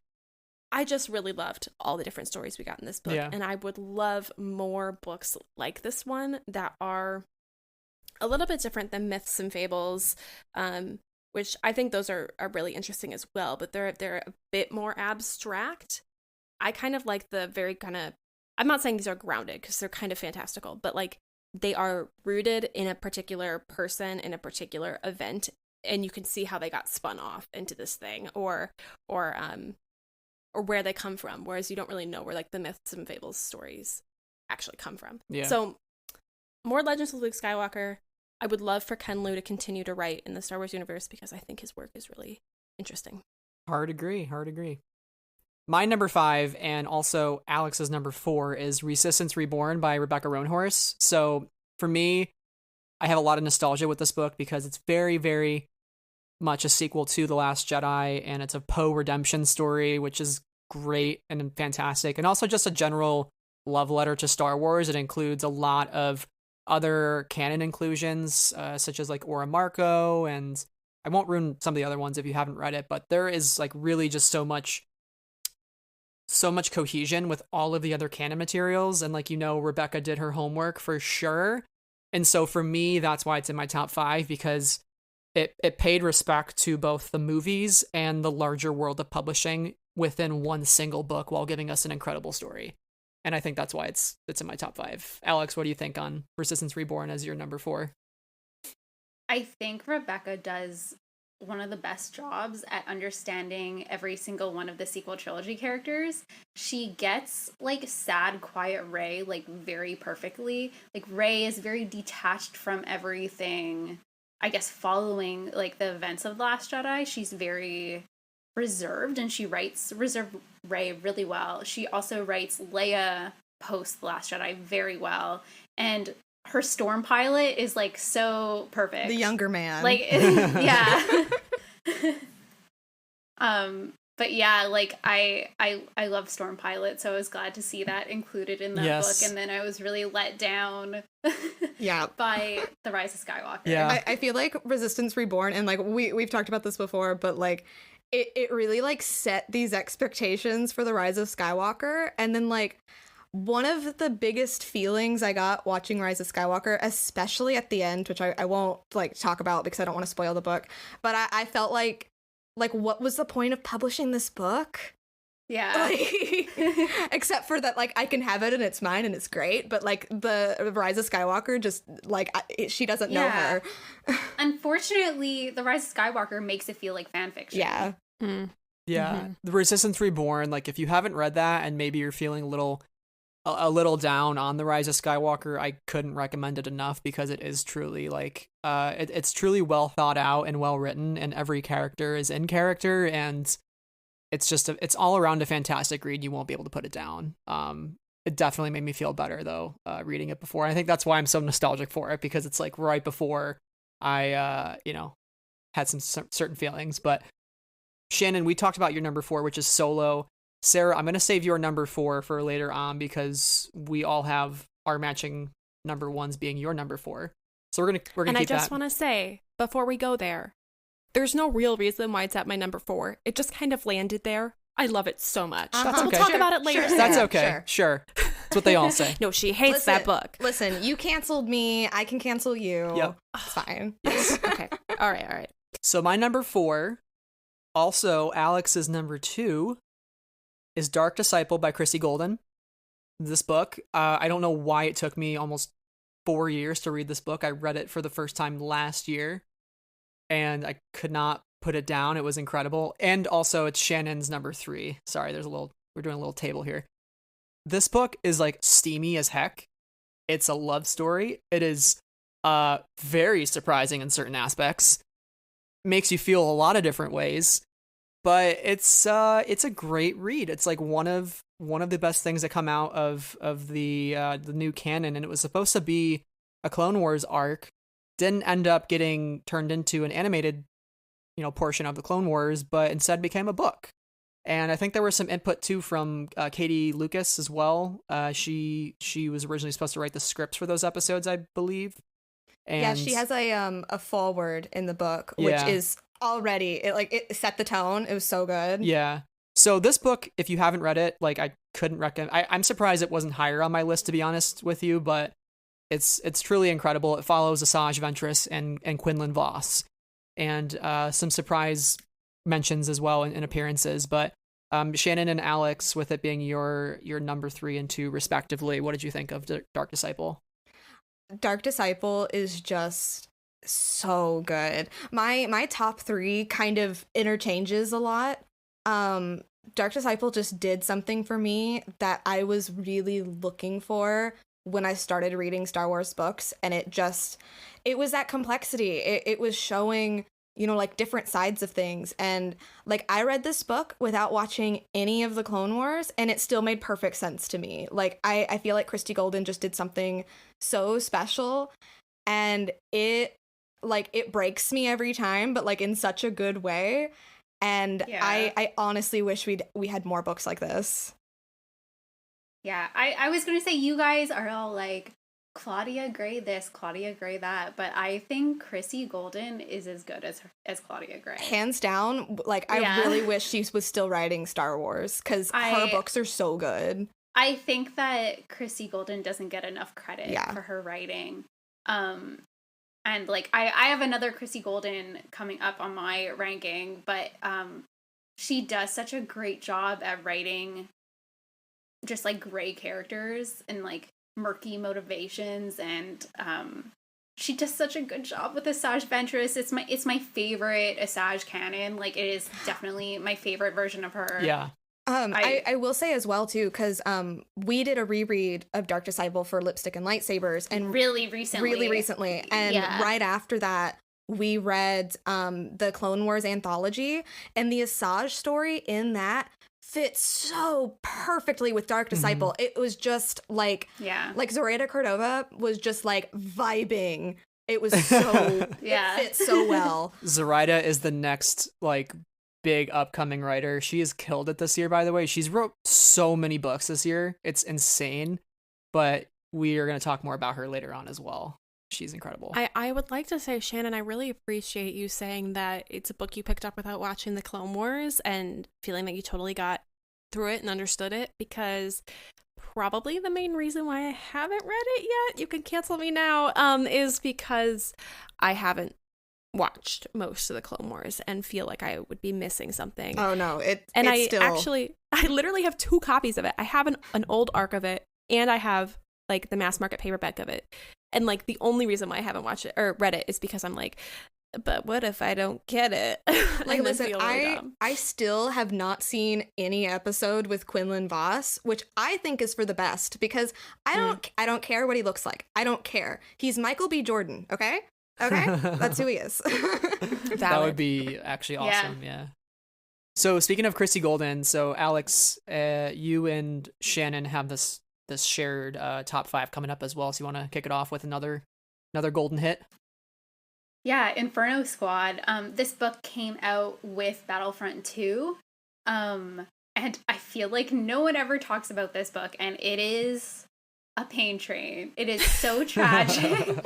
I just really loved all the different stories we got in this book. Yeah. And I would love more books like this one that are a little bit different than myths and fables, which I think those are really interesting as well, but they're a bit more abstract. I kind of like the very kind of, I'm not saying these are grounded because they're kind of fantastical, but like they are rooted in a particular person, in a particular event, and you can see how they got spun off into this thing, or where they come from, whereas you don't really know where like the myths and fables stories actually come from. Yeah. So more Legends of Luke Skywalker. I would love for Ken Liu to continue to write in the Star Wars universe, because I think his work is really interesting. Hard agree. My number 5, and also Alex's number 4, is Resistance Reborn by Rebecca Roanhorse. So for me, I have a lot of nostalgia with this book because it's very, very much a sequel to The Last Jedi, and it's a Poe redemption story, which is great and fantastic, and also just a general love letter to Star Wars. It includes a lot of other canon inclusions, such as like Ora Marco, and I won't ruin some of the other ones if you haven't read it, but there is like really just so much cohesion with all of the other canon materials, and like, Rebecca did her homework for sure. And so for me, that's why it's in my top 5, because it paid respect to both the movies and the larger world of publishing within one single book while giving us an incredible story. And I think that's why it's in my top 5. Alex, what do you think on Resistance Reborn as your number 4? I think Rebecca does one of the best jobs at understanding every single one of the sequel trilogy characters. She gets like sad, quiet Rey like very perfectly. Like Rey is very detached from everything, I guess, following like the events of The Last Jedi. She's very reserved, and she writes reserved Rey really well. She also writes Leia post The Last Jedi very well, and her storm pilot is like so perfect. The younger man. Like, yeah. But yeah, like I love Storm Pilot, so I was glad to see that included in that book, and then I was really let down by The Rise of Skywalker. Yeah. I feel like Resistance Reborn, and like we've talked about this before, but like it really like set these expectations for The Rise of Skywalker, and then like one of the biggest feelings I got watching Rise of Skywalker, especially at the end, which I won't like talk about because I don't want to spoil the book, but I felt like what was the point of publishing this book? Yeah. Like, except for that, like, I can have it and it's mine and it's great, but like the Rise of Skywalker, just like she doesn't know her. Unfortunately, The Rise of Skywalker makes it feel like fan fiction. Yeah. Yeah. The Resistance Reborn, like if you haven't read that and maybe you're feeling a little down on The Rise of Skywalker, I couldn't recommend it enough because it is truly like it's truly well thought out and well written, and every character is in character, and it's just it's all around a fantastic read. You won't be able to put it down. It definitely made me feel better though reading it before. And I think that's why I'm so nostalgic for it, because it's like right before I had some certain feelings. But Shannon, we talked about your number 4, which is Solo. Sarah, I'm going to save your number 4 for later on because we all have our matching number 1s being your number 4. So we're going to keep that. And I just want to say, before we go there, there's no real reason why it's at my number 4. It just kind of landed there. I love it so much. That's okay. We'll talk about it later. Sure. That's okay. Sure. That's what they all say. No, she hates that book. Listen, you canceled me. I can cancel you. Yep. It's fine. Yes. Okay. All right. So my number 4, also Alex's number 2, is Dark Disciple by Chrissy Golden. This book, I don't know why it took me almost 4 years to read this book. I read it for the first time last year, and I could not put it down. It was incredible. And also, it's Shannon's number 3. Sorry, we're doing a little table here. This book is like steamy as heck. It's a love story. It is very surprising in certain aspects. Makes you feel a lot of different ways. But it's a great read. It's like one of the best things that come out of the new canon, and it was supposed to be a Clone Wars arc. Didn't end up getting turned into an animated, portion of the Clone Wars, but instead became a book. And I think there was some input too from Katie Lucas as well. She was originally supposed to write the scripts for those episodes, I believe. And yeah, she has a foreword in the book, which is already it set the tone. It was so good. Yeah. So this book, if you haven't read it, like I couldn't recommend. I'm surprised it wasn't higher on my list, to be honest with you, but it's truly incredible. It follows Asajj Ventress and Quinlan Voss, and some surprise mentions as well in appearances. But Shannon and Alex, with it being your number 3 and 2 respectively, what did you think of Dark Disciple? Dark Disciple is just so good. My top 3 kind of interchanges a lot. Dark Disciple just did something for me that I was really looking for when I started reading Star Wars books, and it was that complexity. It was showing, like different sides of things, and like I read this book without watching any of the Clone Wars, and it still made perfect sense to me. Like I feel like Christy Golden just did something so special, and it breaks me every time, but like in such a good way. And I honestly wish we had more books like this. Yeah, I was gonna say, you guys are all like Claudia Gray this, Claudia Gray that, but I think Chrissy Golden is as good as Claudia Gray. Hands down. Like I really wish she was still writing Star Wars, because her books are so good. I think that Chrissy Golden doesn't get enough credit for her writing. And like I have another Chrissy Golden coming up on my ranking, but she does such a great job at writing just like gray characters and like murky motivations, and she does such a good job with Asajj Ventress. It's my favorite Asajj canon. Like it is definitely my favorite version of her. Yeah. I will say as well too, because we did a reread of Dark Disciple for Lipstick and Lightsabers, and really recently, and right after that we read the Clone Wars anthology, and the Asajj story in that fits so perfectly with Dark Disciple. Mm-hmm. It was just like Zoraida Cordova was just like vibing. It was so it fits so well. Zoraida is the next like big upcoming writer. She has killed it this year, by the way. She's wrote so many books this year. It's insane. But we are going to talk more about her later on as well. She's incredible. I would like to say, Shannon, I really appreciate you saying that it's a book you picked up without watching the Clone Wars and feeling that you totally got through it and understood it, because probably the main reason why I haven't read it yet, you can cancel me now, is because I haven't watched most of the Clone Wars and feel like I would be missing something. Oh no, I literally have 2 copies of it. I have an old arc of it, and I have like the mass market paperback of it. And like the only reason why I haven't watched it or read it is because I'm like, but what if I don't get it? Like, listen, I still have not seen any episode with Quinlan Voss, which I think is for the best, because I don't care what he looks like. I don't care. He's Michael B. Jordan, okay? That's who he is. That would be actually awesome. Yeah. So speaking of Chrissy Golden, so Alex, you and Shannon have this shared top 5 coming up as well. So you want to kick it off with another golden hit? Yeah, Inferno Squad. This book came out with Battlefront 2. And I feel like no one ever talks about this book, and it is a pain train. It is so tragic.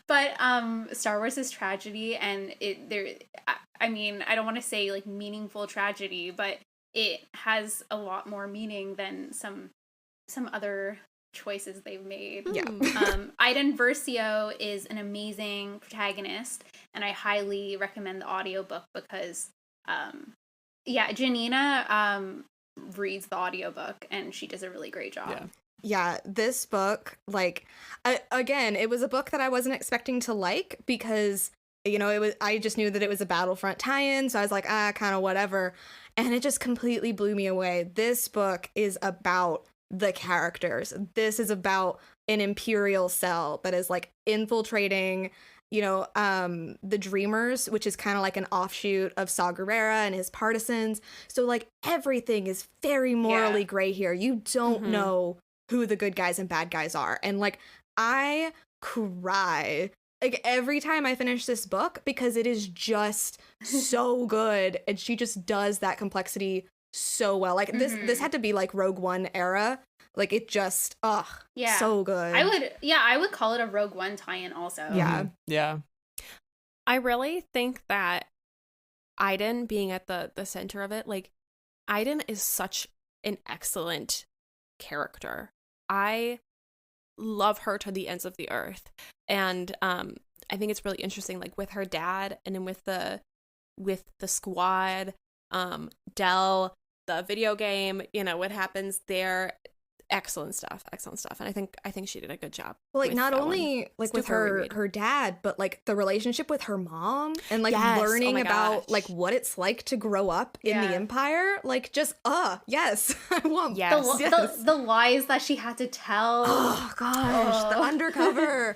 But Star Wars is tragedy, and I mean, I don't want to say like meaningful tragedy, but it has a lot more meaning than some other choices they've made. Yeah. Iden Versio is an amazing protagonist, and I highly recommend the audiobook because Janina reads the audiobook, and she does a really great job. Yeah, this book, like, again, it was a book that I wasn't expecting to like, because, you know, I just knew that it was a Battlefront tie-in, so I was like, kind of whatever, and it just completely blew me away. This book is about the characters. This is about an Imperial cell that is like infiltrating, you know, the Dreamers, which is kind of like an offshoot of Saw Gerrera and his partisans. So like everything is very morally gray here. You don't know who the good guys and bad guys are. And like I cry like every time I finish this book, because it is just so good, and she just does that complexity so well. Like this had to be like Rogue One era. Like it just so good. I would call it a Rogue One tie-in also. Yeah. I really think that Iden being at the center of it, like Iden is such an excellent character. I love her to the ends of the earth. And I think it's really interesting, like with her dad and then with the squad, Dell, the video game, you know, what happens there. Excellent stuff. And I think she did a good job. Well, like not only like with her dad, but like the relationship with her mom, and like learning about like what it's like to grow up in the Empire. Like just yes. I want the lies that she had to tell. Oh gosh, the undercover.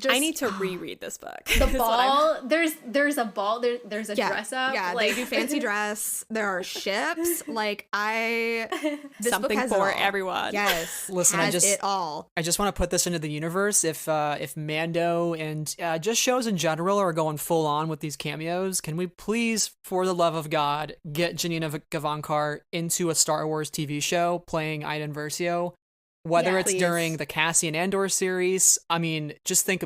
I need to reread this book. The ball, there's a ball, there's a dress up. Yeah, like, they do fancy dress. There are ships. Like this something book has for it all. everyone. Yes, listen, it all. I just want to put this into the universe. If Mando and just shows in general are going full on with these cameos, can we please, for the love of God, get Janina Gavankar into a Star Wars TV show playing Iden Versio? Whether it's during the Cassian Andor series, I mean, just think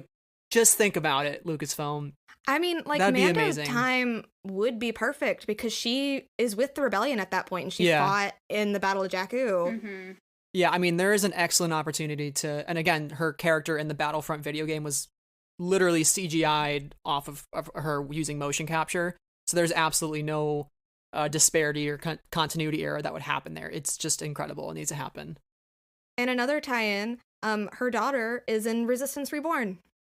about it, Lucasfilm. I mean, like Mando's time would be perfect because she is with the rebellion at that point, and she fought in the Battle of Jakku. Mm-hmm. Yeah, I mean, there is an excellent opportunity to, and again, her character in the Battlefront video game was literally CGI'd off of her using motion capture, so there's absolutely no disparity or continuity error that would happen there. It's just incredible. It needs to happen. And another tie-in, her daughter is in Resistance Reborn.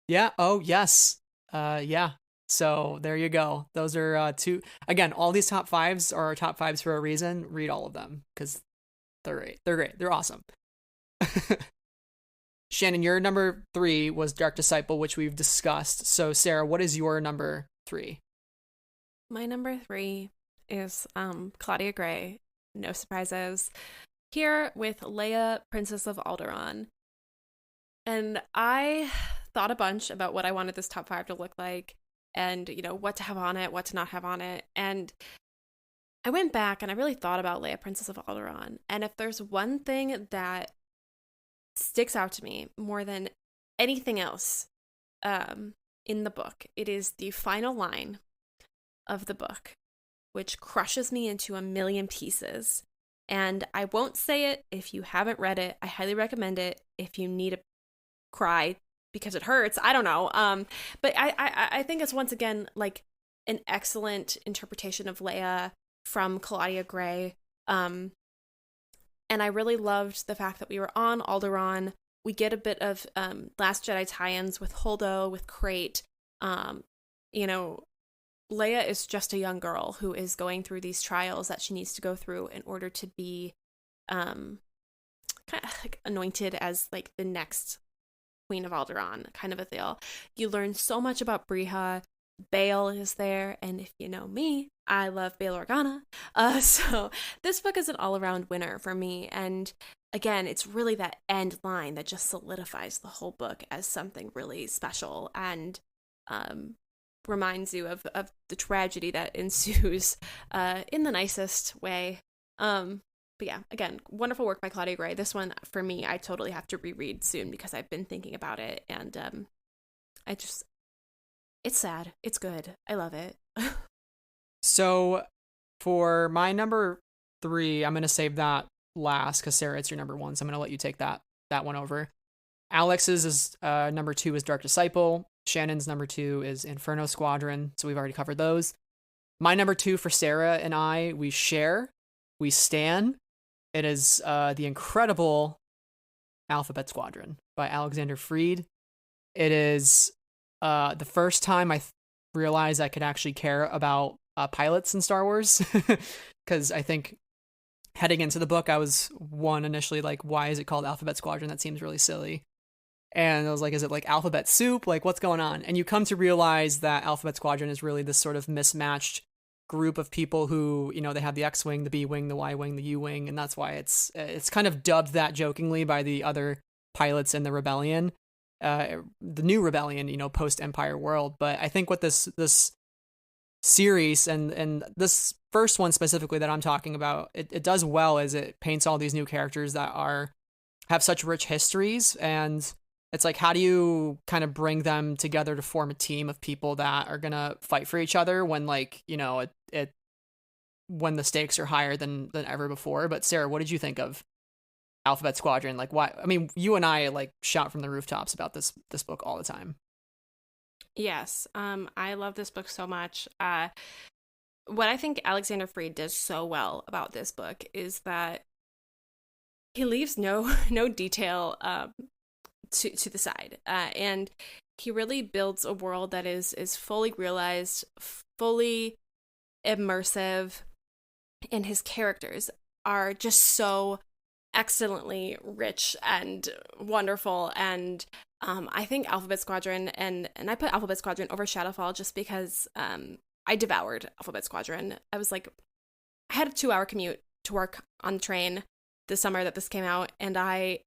Yeah. Oh, yes. Yeah. So there you go. Those are two. Again, all these top 5s are our top 5s for a reason. Read all of them because they're great. They're great. They're awesome. Shannon, your number 3 was Dark Disciple, which we've discussed. So Sarah, what is your number 3? My number 3 is Claudia Gray. No surprises. Here with Leia, Princess of Alderaan. And I thought a bunch about what I wanted this top 5 to look like. and, what to have on it, what to not have on it. And I went back and I really thought about Leia, Princess of Alderaan. And if there's one thing that sticks out to me more than anything else in the book, it is the final line of the book, which crushes me into a million pieces. And I won't say it if you haven't read it. I highly recommend it if you need to cry because it hurts. I don't know. But I think it's once again like an excellent interpretation of Leia from Claudia Gray. And I really loved the fact that we were on Alderaan. We get a bit of Last Jedi tie-ins with Holdo, with Crate. Leia is just a young girl who is going through these trials that she needs to go through in order to be kind of like anointed as like the next Queen of Alderaan, kind of a deal. You learn so much about Briha. Bail is there, and if you know me, I love Bail Organa. So this book is an all-around winner for me, and again, it's really that end line that just solidifies the whole book as something really special and reminds you of the tragedy that ensues in the nicest way. But yeah, again, wonderful work by Claudia Gray. This one, for me, I totally have to reread soon because I've been thinking about it, and it's sad. It's good. I love it. So for my number 3, I'm going to save that last because Sarah, it's your number 1, so I'm going to let you take that one over. Alex's is number 2 is Dark Disciple. Shannon's number 2 is Inferno Squadron, so we've already covered those. My number 2 for Sarah and I, we stan. It is the incredible Alphabet Squadron by Alexander Freed. It is the first time I realized I could actually care about pilots in Star Wars, because I think heading into the book, I was initially like, why is it called Alphabet Squadron? That seems really silly. And I was like, is it like alphabet soup? Like, what's going on? And you come to realize that Alphabet Squadron is really this sort of mismatched group of people who, they have the X-Wing, the B-Wing, the Y-Wing, the U-Wing, and that's why it's kind of dubbed that jokingly by the other pilots in the rebellion, the new rebellion, post-Empire world. But I think what this series and this first one specifically that I'm talking about, it does well is it paints all these new characters that have such rich histories, and it's like, how do you kind of bring them together to form a team of people that are gonna fight for each other when, like, when the stakes are higher than ever before? But Sarah, what did you think of Alphabet Squadron? Like, why? I mean, you and I like shout from the rooftops about this book all the time. Yes, I love this book so much. What I think Alexander Freed does so well about this book is that he leaves no detail to the side, and he really builds a world that is fully realized, fully immersive, and his characters are just so excellently rich and wonderful. And I think Alphabet Squadron, and I put Alphabet Squadron over Shadowfall just because I devoured Alphabet Squadron. I had a 2-hour commute to work on the train the summer that this came out, and I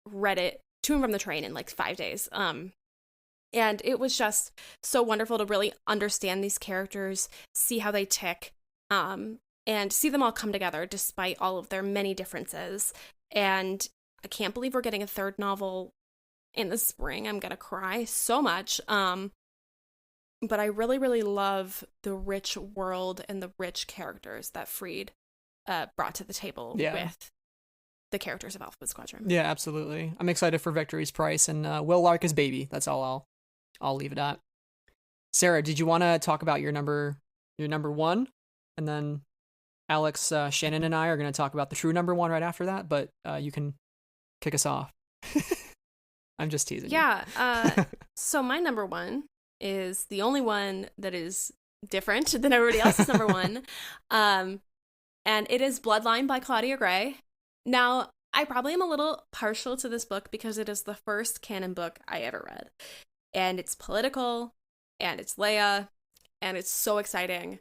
read it to and from the train in like 5 days. And it was just so wonderful to really understand these characters, see how they tick, and see them all come together despite all of their many differences. And I can't believe we're getting a 3rd novel in the spring. I'm gonna cry so much. But I really, really love the rich world and the rich characters that Freed brought to the table with the characters of Alphabet Squadron. Yeah, absolutely. I'm excited for Victory's Price and Will Larka's baby. That's all I'll leave it at. Sarah, did you want to talk about your number 1? And then Alex, Shannon, and I are going to talk about the true number 1 right after that, but you can kick us off. I'm just teasing you. Yeah. So my number 1 is the only one that is different than everybody else's number 1. And it is Bloodline by Claudia Gray. Now, I probably am a little partial to this book because it is the first canon book I ever read. And it's political, and it's Leia, and it's so exciting.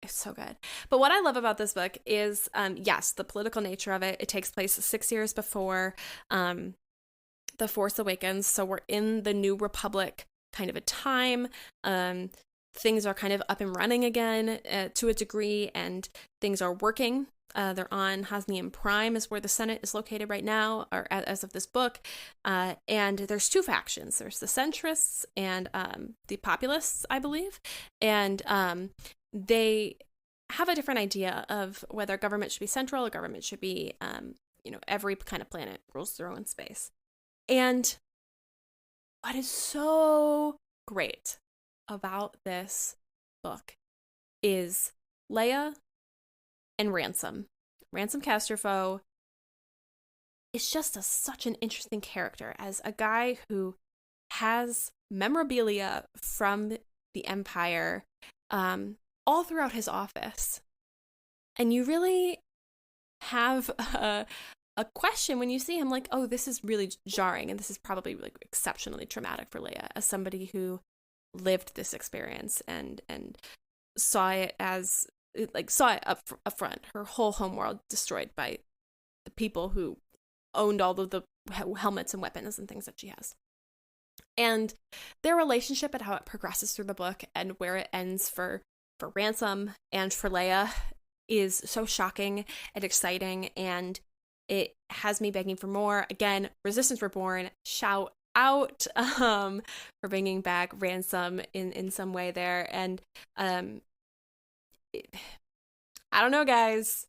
It's so good. But what I love about this book is, yes, the political nature of it. It takes place 6 years before The Force Awakens, so we're in the New Republic kind of a time. Things are kind of up and running again to a degree, and things are working. They're on Hosnian Prime is where the Senate is located right now, or as of this book. And there's two factions. There's the centrists and the populists, I believe. And they have a different idea of whether government should be central or government should be, every kind of planet rules their own space. And what is so great about this book is Leia and Ransom Casterfo is just such an interesting character as a guy who has memorabilia from the Empire all throughout his office. And you really have a question when you see him, like, oh, this is really jarring, and this is probably like exceptionally traumatic for Leia as somebody who lived this experience and saw it up front, her whole homeworld destroyed by the people who owned all of the helmets and weapons and things that she has. And their relationship and how it progresses through the book and where it ends for Ransom and for Leia is so shocking and exciting, and it has me begging for more. Again, Resistance Reborn, shout out for bringing back Ransom in some way there. And I don't know, guys,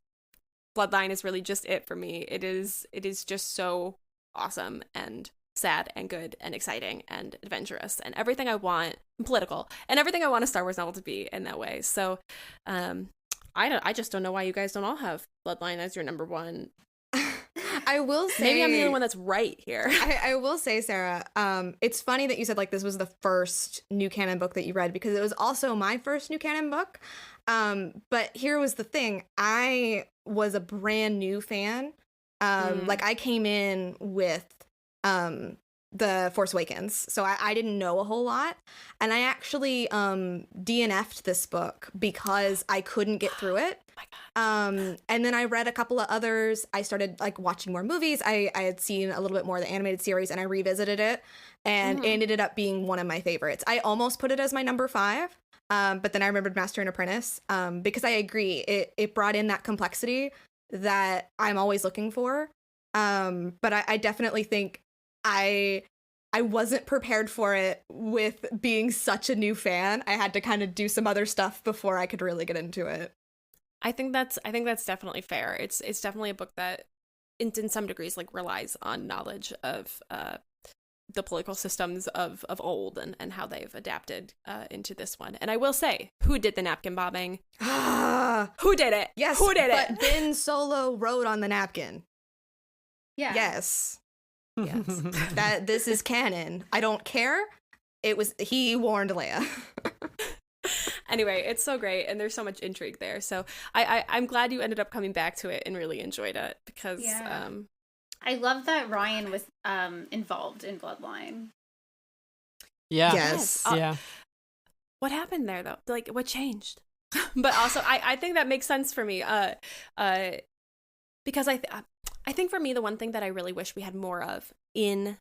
Bloodline is really just it for me. It is just so awesome and sad and good and exciting and adventurous and everything I want, and political, and everything I want a Star Wars novel to be in that way. So I just don't know why you guys don't all have Bloodline as your number one. I will say, maybe I'm the only one that's right here. I will say, Sarah, it's funny that you said like this was the first new canon book that you read, because it was also my first new canon book. But here was the thing. I was a brand new fan. Like I came in with The Force Awakens, so I didn't know a whole lot, and I actually DNF'd this book because I couldn't get through it. And then I read a couple of others. I started like watching more movies. I had seen a little bit more of the animated series, and I revisited it, and it ended up being one of my favorites. I almost put it as my number 5, but then I remembered Master and Apprentice, because I agree it brought in that complexity that I'm always looking for. But I definitely think I wasn't prepared for it with being such a new fan. I had to kind of do some other stuff before I could really get into it. I think that's definitely fair. It's definitely a book that in some degrees like relies on knowledge of the political systems of old and how they've adapted into this one. And I will say, who did the napkin bombing? Who did it? Yes, who did it? But Ben Solo wrote on the napkin. Yeah. Yes. That this is canon. I don't care. He warned Leia. Anyway, it's so great, and there's so much intrigue there. So I'm glad you ended up coming back to it and really enjoyed it, because I love that Ryan was involved in Bloodline. Yeah. Yes. Yeah. What happened there though? Like, what changed? But also, I think that makes sense for me. Because I think for me, the one thing that I really wish we had more of in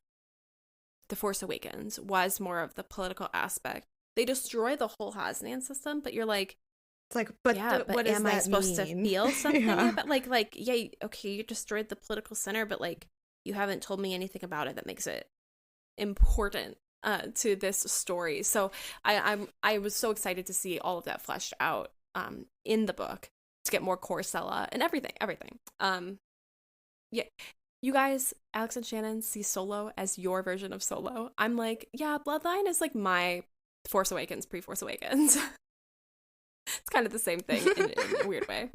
The Force Awakens was more of the political aspect. They destroy the whole Hosnian system, but you're like, it's like, but what does am that I supposed to mean? feel something about okay, you destroyed the political center, but like you haven't told me anything about it that makes it important to this story. So I was so excited to see all of that fleshed out in the book, to get more Coruscant and everything. Yeah, you guys, Alex and Shannon, see Solo as your version of Solo. I'm like, yeah, Bloodline is like my Force Awakens pre-Force Awakens. It's kind of the same thing in a weird way.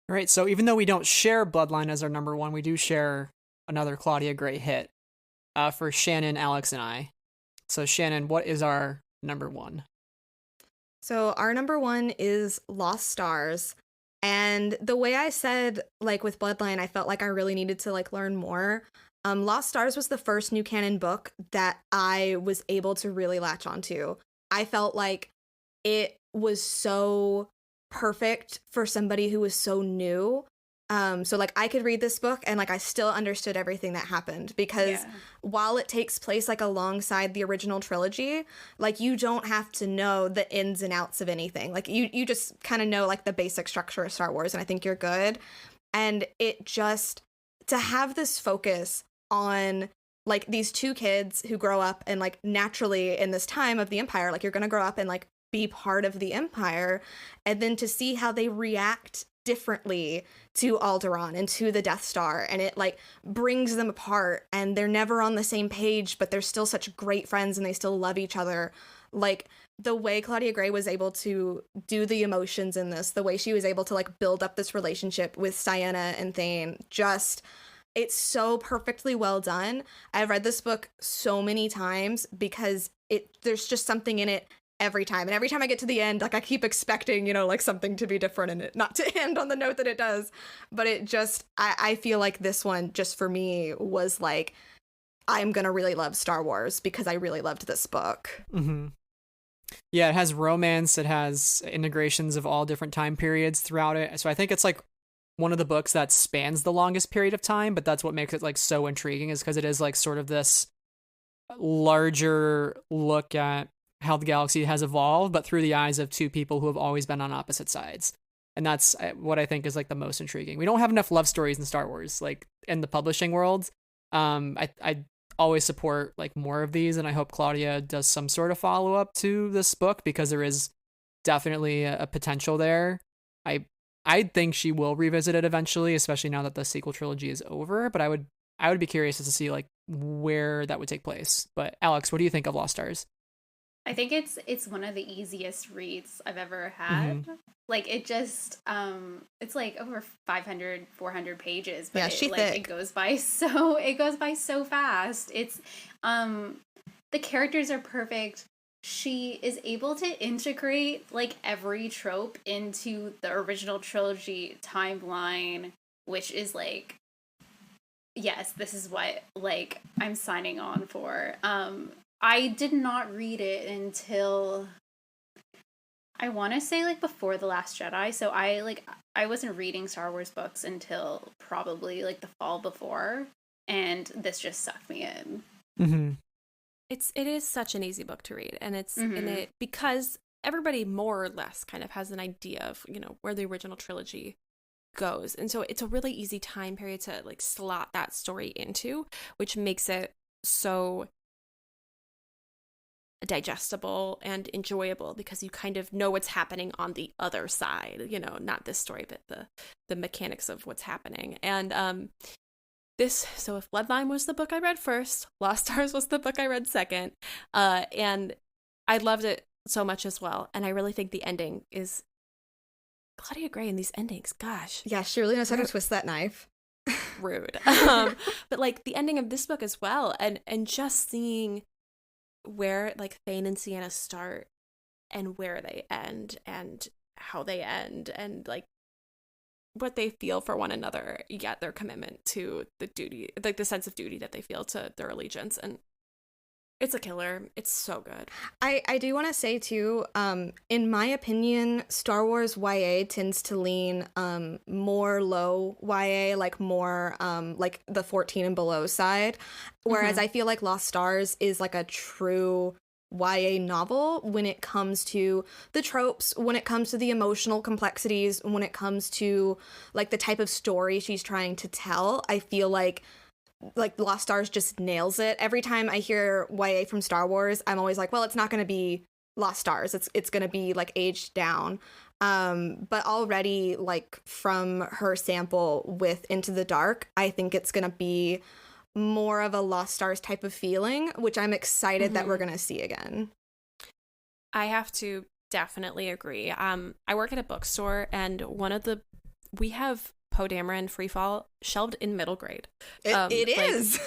All right, so even though we don't share Bloodline as our number 1, we do share another Claudia Gray hit for Shannon, Alex, and I. So Shannon, what is our number 1? So our number 1 is Lost Stars. And the way I said, like with Bloodline, I felt like I really needed to like learn more. Lost Stars was the first new canon book that I was able to really latch onto. I felt like it was so perfect for somebody who was so new. So like I could read this book and like I still understood everything that happened, because while it takes place like alongside the original trilogy, like you don't have to know the ins and outs of anything. Like you just kind of know like the basic structure of Star Wars, and I think you're good. And it just, to have this focus on like these two kids who grow up and like naturally in this time of the Empire, like you're going to grow up and like be part of the Empire, and then to see how they react differently to Alderaan and to the Death Star, and it like brings them apart, and they're never on the same page, but they're still such great friends and they still love each other. Like the way Claudia Gray was able to do the emotions in this, the way she was able to like build up this relationship with Ciena and Thane, just, it's so perfectly well done. I've read this book so many times because there's just something in it every time. And every time I get to the end, like I keep expecting, like something to be different and it not to end on the note that it does. But it just, I feel like this one just for me was like, I'm going to really love Star Wars because I really loved this book. Mm-hmm. Yeah, it has romance. It has integrations of all different time periods throughout it. So I think it's like one of the books that spans the longest period of time, but that's what makes it like so intriguing, is because it is like sort of this larger look at how the galaxy has evolved, but through the eyes of two people who have always been on opposite sides. And that's what I think is like the most intriguing. We don't have enough love stories in Star Wars, like in the publishing world. I always support like more of these, and I hope Claudia does some sort of follow-up to this book, because there is definitely a potential there. I think she will revisit it eventually, especially now that the sequel trilogy is over, but I would be curious to see like where that would take place. But Alex, what do you think of Lost Stars? I think it's one of the easiest reads I've ever had. Mm-hmm. Like it just it's like over 500, 400 pages, but thick. it goes by so fast. It's the characters are perfect. She is able to integrate like every trope into the original trilogy timeline, which is like, yes, this is what like I'm signing on for. I did not read it until I want to say like before The Last Jedi. So I wasn't reading Star Wars books until probably like the fall before, and this just sucked me in. Mm-hmm. It is such an easy book to read, and it's in it because everybody more or less kind of has an idea of where the original trilogy goes, and so it's a really easy time period to like slot that story into, which makes it so digestible and enjoyable because you kind of know what's happening on the other side, not this story, but the mechanics of what's happening. And so if Bloodline was the book I read first, Lost Stars was the book I read second, and I loved it so much as well. And I really think the ending is Claudia Gray in these endings. Gosh, yeah, she really knows how to twist that knife. Rude. But like the ending of this book as well, and just seeing where like Thane and Ciena start and where they end and how they end and like what they feel for one another, yet their commitment to the duty, like the sense of duty that they feel to their allegiance. And it's a killer. It's so good. I do want to say too, in my opinion, Star Wars YA tends to lean more low YA, like more like the 14 and below side, whereas I feel like Lost Stars is like a true YA novel when it comes to the tropes, when it comes to the emotional complexities, when it comes to like the type of story she's trying to tell. I feel like Lost Stars just nails it. Every time I hear YA from Star Wars, I'm always like, well, it's not going to be Lost Stars. It's going to be like aged down. But already like from her sample with Into the Dark, I think it's going to be more of a Lost Stars type of feeling, which I'm excited that we're going to see again. I have to definitely agree. I work at a bookstore, and we have Poe Dameron Freefall shelved in middle grade. It is.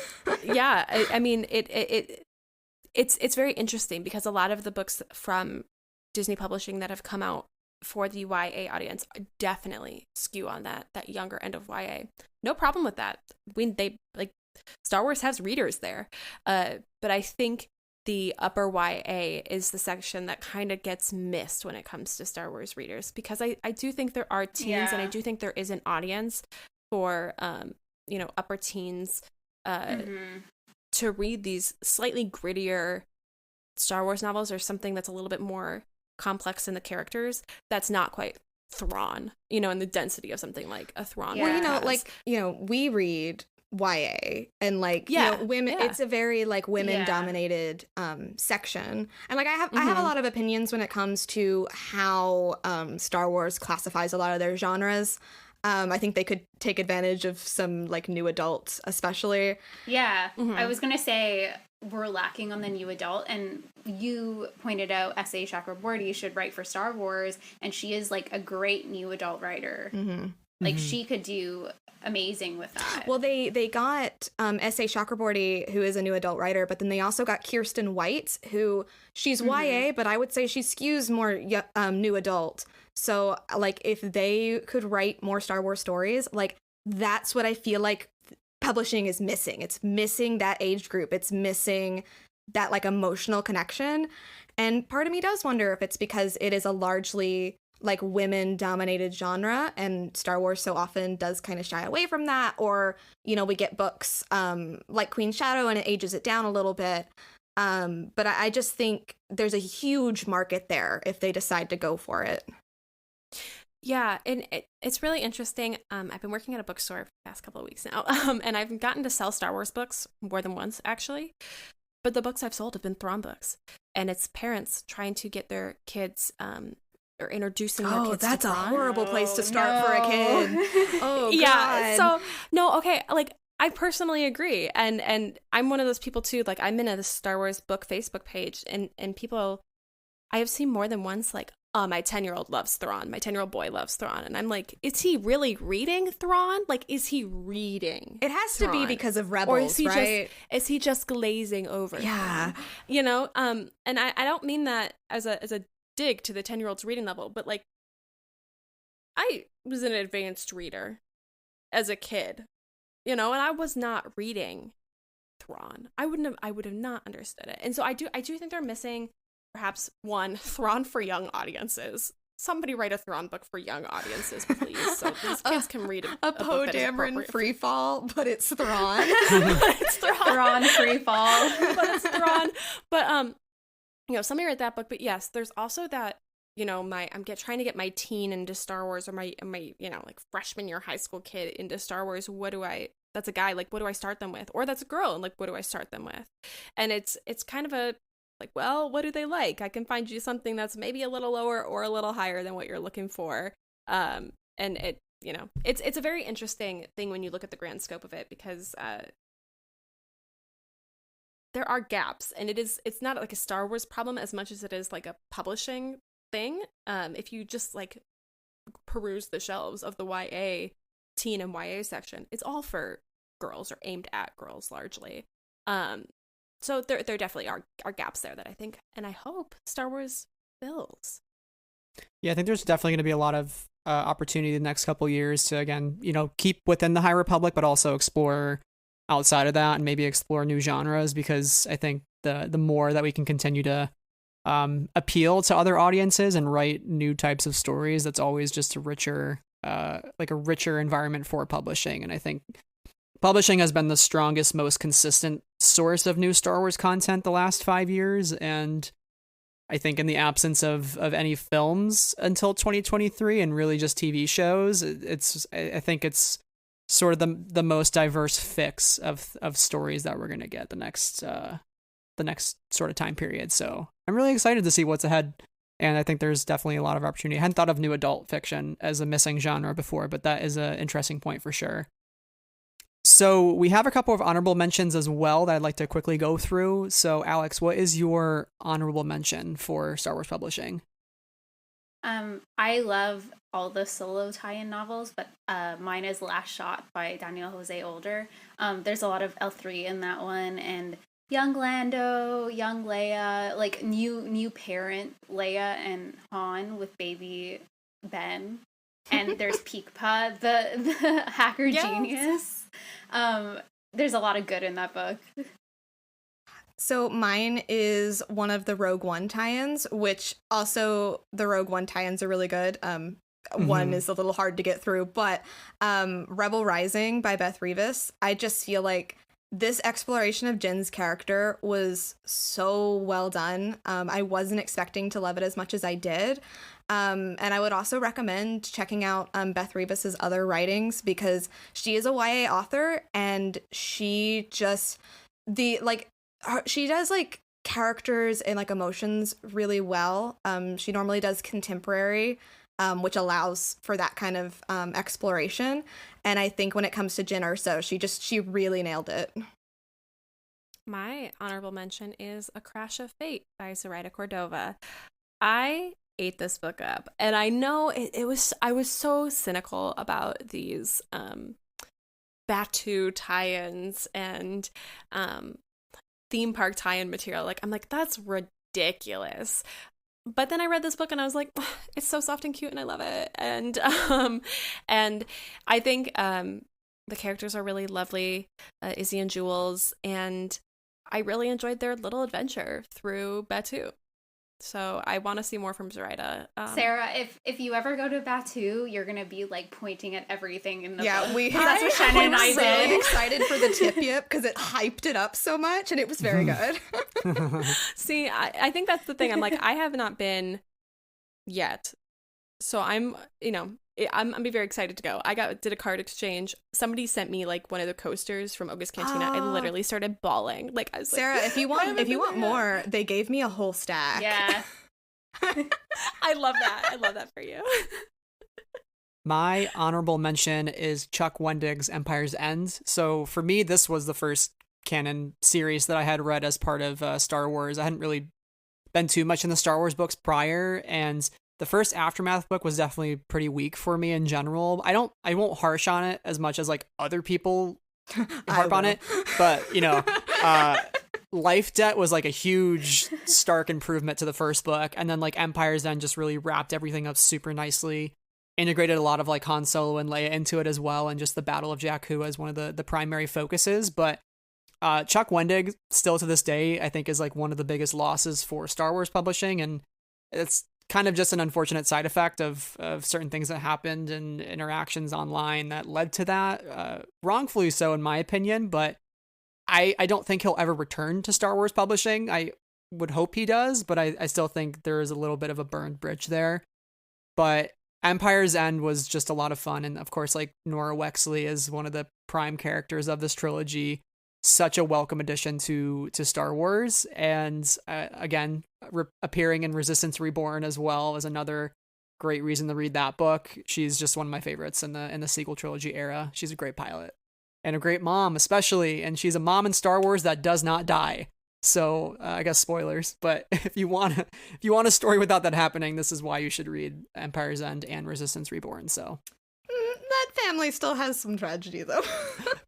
Yeah, I mean it's very interesting because a lot of the books from Disney Publishing that have come out for the YA audience definitely skew on that younger end of YA. No problem with that. They like Star Wars has readers there, but I think the upper YA is the section that kind of gets missed when it comes to Star Wars readers, because I do think there are teens and I do think there is an audience for upper teens to read these slightly grittier Star Wars novels, or something that's a little bit more complex in the characters, that's not quite Thrawn, in the density of something like a Thrawn. Well, we read YA and women, it's a very women dominated section, and I have a lot of opinions when it comes to how Star Wars classifies a lot of their genres. I think they could take advantage of some new adults, especially. I was gonna say we're lacking on the new adult, and you pointed out S.A. Chakraborty should write for Star Wars, and she is a great new adult writer. She could do amazing with that. Well, they got S.A. Chakraborty, who is a new adult writer, but then they also got Kirsten White, who she's YA, but I would say she skews more new adult. So if they could write more Star Wars stories, that's what I feel like publishing is missing. It's missing that age group. It's missing that emotional connection. And part of me does wonder if it's because it is a largely women dominated genre, and Star Wars so often does kind of shy away from that, or we get books like Queen's Shadow and it ages it down a little bit, but I just think there's a huge market there if they decide to go for it. Yeah, and it's really interesting. I've been working at a bookstore for the past couple of weeks now, and I've gotten to sell Star Wars books more than once, actually. But the books I've sold have been Thrawn books, and it's parents trying to get their kids or introducing their kids that's to a Thrawn. horrible place to start for a kid. Oh, yeah. God. So, no, okay, I personally agree. And I'm one of those people, too. I'm in a Star Wars book Facebook page, and people, I have seen more than once, my 10-year-old loves Thrawn. My 10-year-old boy loves Thrawn. And I'm like, is he really reading Thrawn? Is he reading It has Thrawn? To be because of Rebels, or is he right? Is he just glazing over? Yeah. Thrawn? And I don't mean that as a dig to the 10-year-old's reading level, but I was an advanced reader as a kid, and I was not reading Thrawn. I would have not understood it. And so I do think they're missing perhaps one Thrawn for young audiences. Somebody write a Thrawn book for young audiences, please, so these kids can read a Poe Dameron free fall, but it's Thrawn. But it's Thrawn. Thrawn free fall. But it's Thrawn. But somebody write that book. But yes, there's also that, I'm trying to get my teen into Star Wars, or my freshman year high school kid into Star Wars. That's a guy, what do I start them with? Or that's a girl, and what do I start them with? And it's kind of a well, what do they like? I can find you something that's maybe a little lower or a little higher than what you're looking for. And it's a very interesting thing when you look at the grand scope of it, because there are gaps, and it's not a Star Wars problem as much as it is a publishing thing. If you just peruse the shelves of the YA teen and YA section, it's all for girls, or aimed at girls largely. So there definitely are gaps there that I think, and I hope Star Wars fills. Yeah, I think there's definitely going to be a lot of opportunity the next couple years to, again, keep within the High Republic, but also explore outside of that, and maybe explore new genres, because I think the more that we can continue to appeal to other audiences and write new types of stories, that's always just a richer environment for publishing. And I think publishing has been the strongest, most consistent source of new Star Wars content the last 5 years, and I think in the absence of any films until 2023, and really just TV shows, I think it's sort of the most diverse fix of stories that we're going to get the next sort of time period. So I'm really excited to see what's ahead, and I think there's definitely a lot of opportunity. I hadn't thought of new adult fiction as a missing genre before, but that is an interesting point for sure. So we have a couple of honorable mentions as well that I'd like to quickly go through. So Alex, what is your honorable mention for Star Wars publishing? I love all the solo tie-in novels, but mine is Last Shot by Daniel Jose Older. There's a lot of L3 in that one, and young Lando, young Leia, new parent Leia and Han with baby Ben. And there's Peekpa, the hacker genius. There's a lot of good in that book. So mine is one of the Rogue One tie-ins, which also the Rogue One tie-ins are really good. one is a little hard to get through. But Rebel Rising by Beth Revis, I just feel like this exploration of Jin's character was so well done. I wasn't expecting to love it as much as I did. And I would also recommend checking out Beth Revis's other writings, because she is a YA author, and she just she does like characters and like emotions really well. She normally does contemporary, which allows for that kind of exploration. And I think when it comes to Jyn Erso, she really nailed it. My honorable mention is A Crash of Fate by Zoraida Cordova. I ate this book up, and I know I was so cynical about these Batu tie-ins and theme park tie-in material. Like, I'm like, that's ridiculous. But then I read this book and I was like, oh, it's so soft and cute and I love it. And I think the characters are really lovely, Izzy and Jules, and I really enjoyed their little adventure through Batu. So I want to see more from Zoraida. Sarah, if you ever go to Batu, you're gonna be like pointing at everything in the book. That's what Shannon and I did. So excited for the tip yip because it hyped it up so much, and it was very good. See, I think that's the thing. I'm like, I have not been yet, so I'm be very excited to go. Did a card exchange. Somebody sent me like one of the coasters from Oga's Cantina. I literally started bawling. Like, I was Sarah, like, if you want more, they gave me a whole stack. Yeah. I love that. I love that for you. My honorable mention is Chuck Wendig's Empire's End. So for me, this was the first canon series that I had read as part of Star Wars. I hadn't really been too much in the Star Wars books prior, and the first Aftermath book was definitely pretty weak for me in general. I won't harsh on it as much as like other people harp on it, but Life Debt was like a huge stark improvement to the first book, and then like Empire's End just really wrapped everything up super nicely, integrated a lot of like Han Solo and Leia into it as well, and just the Battle of Jakku as one of the primary focuses. But Chuck Wendig, still to this day, I think is like one of the biggest losses for Star Wars publishing, and it's kind of just an unfortunate side effect of certain things that happened and interactions online that led to that, wrongfully so in my opinion. But I don't think he'll ever return to Star Wars publishing. I would hope he does, but I still think there is a little bit of a burned bridge there. But Empire's End was just a lot of fun, and of course, like, Nora Wexley is one of the prime characters of this trilogy. Such a welcome addition to Star Wars, and again, appearing in Resistance Reborn as well is another great reason to read that book. She's just one of my favorites in the sequel trilogy era. She's a great pilot and a great mom, especially, and she's a mom in Star Wars that does not die. So I guess spoilers, but if you want a story without that happening, this is why you should read Empire's End and Resistance Reborn. So. That family still has some tragedy, though.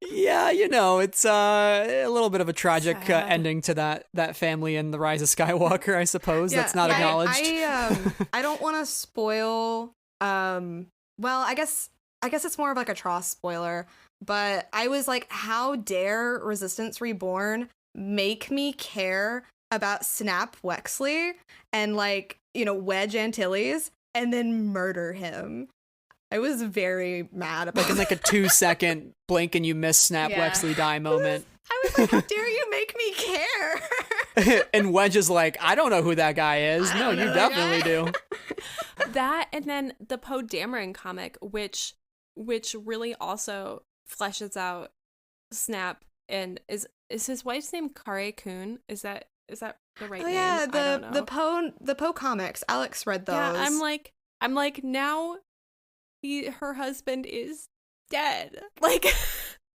Yeah, it's a little bit of a tragic ending to that family in The Rise of Skywalker, I suppose. That's not acknowledged. I don't want to spoil. Well, I guess it's more of like a Tross spoiler. But I was like, how dare Resistance Reborn make me care about Snap Wexley and Wedge Antilles and then murder him? I was very mad about in like a 2-second blink and you miss Snap Wexley die moment. I was like, how dare you make me care? And Wedge is like, I don't know who that guy is. No, you definitely do. That, and then the Poe Dameron comic, which really also fleshes out Snap, and is his wife's name Kare Kun? Is that the right name? Yeah, the Poe comics. Alex read those. Yeah, I'm like now her husband is dead. Like,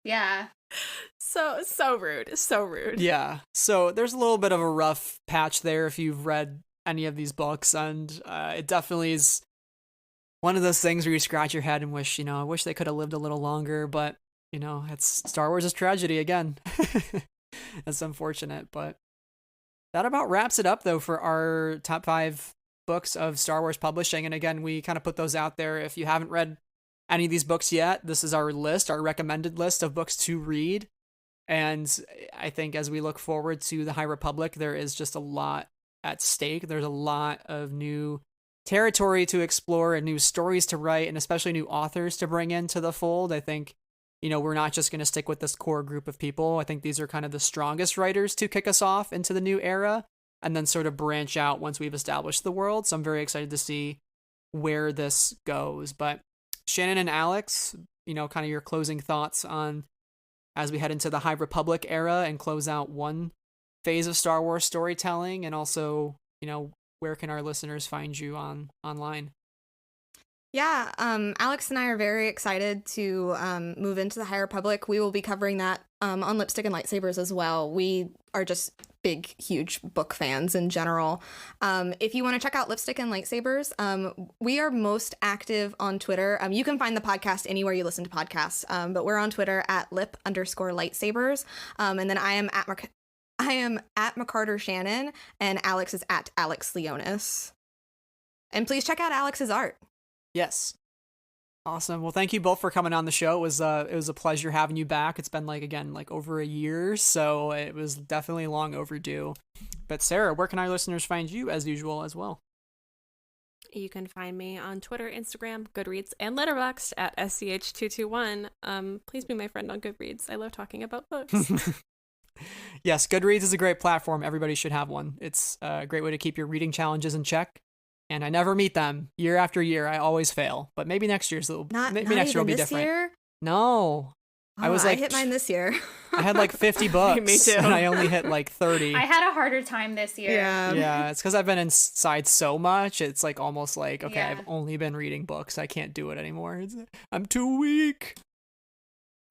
yeah. So rude. So rude. Yeah. So there's a little bit of a rough patch there if you've read any of these books, and it definitely is one of those things where you scratch your head and wish, I wish they could have lived a little longer, but it's Star Wars is tragedy again. That's unfortunate, but that about wraps it up though for our top 5 books of Star Wars publishing. And again, we kind of put those out there. If you haven't read any of these books yet, this is our list, our recommended list of books to read. And I think as we look forward to the High Republic, there is just a lot at stake. There's a lot of new territory to explore and new stories to write, and especially new authors to bring into the fold. I think, we're not just going to stick with this core group of people. I think these are kind of the strongest writers to kick us off into the new era and then sort of branch out once we've established the world. So I'm very excited to see where this goes. But Shannon and Alex, kind of your closing thoughts on as we head into the High Republic era and close out one phase of Star Wars storytelling, and also, where can our listeners find you online? Yeah, Alex and I are very excited to move into the High Republic. We will be covering that on Lipstick and Lightsabers as well. We are just big, huge book fans in general. If you want to check out Lipstick and Lightsabers, we are most active on Twitter. You can find the podcast anywhere you listen to podcasts, but we're on Twitter at @lip_lightsabers. And then I am at McCarter Shannon, and Alex is at Alex Leonis. And please check out Alex's art. Yes. Awesome. Well, thank you both for coming on the show. It was a pleasure having you back. It's been over a year, so it was definitely long overdue. But Sarah, where can our listeners find you as usual as well? You can find me on Twitter, Instagram, Goodreads, and Letterboxd at SCH221. Please be my friend on Goodreads. I love talking about books. Yes, Goodreads is a great platform. Everybody should have one. It's a great way to keep your reading challenges in check. And I never meet them year after year. I always fail. But maybe next year's maybe next year will be different. Year? No. Oh, I hit mine this year. I had 50 books. Me too. And I only hit 30. I had a harder time this year. Yeah, it's because I've been inside so much. It's almost okay, yeah. I've only been reading books. I can't do it anymore. I'm too weak.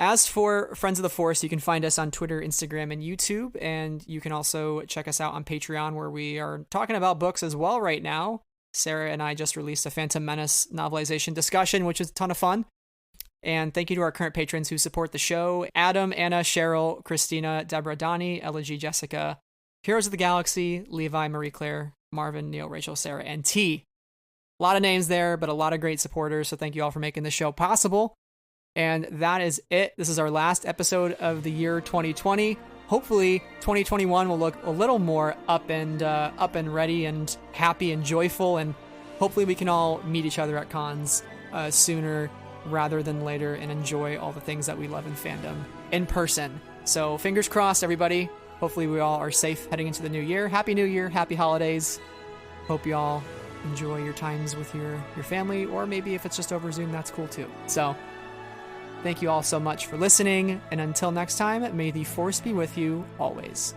As for Friends of the Force, you can find us on Twitter, Instagram, and YouTube. And you can also check us out on Patreon, where we are talking about books as well right now. Sarah and I just released a Phantom Menace novelization discussion, which is a ton of fun. And thank you to our current patrons who support the show: Adam, Anna, Cheryl, Christina, Deborah, Donnie, Ella G, Jessica, Heroes of the Galaxy, Levi, Marie Claire, Marvin, Neil, Rachel, Sarah, and T. A lot of names there, but a lot of great supporters. So thank you all for making the show possible. And that is it. This is our last episode of the year 2020. Hopefully 2021 will look a little more up and ready and happy and joyful, and hopefully we can all meet each other at cons sooner rather than later and enjoy all the things that we love in fandom in person. So fingers crossed, everybody. Hopefully we all are safe heading into the new year. Happy New Year, happy holidays. Hope you all enjoy your times with your family, or maybe if it's just over Zoom, that's cool too. So thank you all so much for listening, and until next time, may the Force be with you always.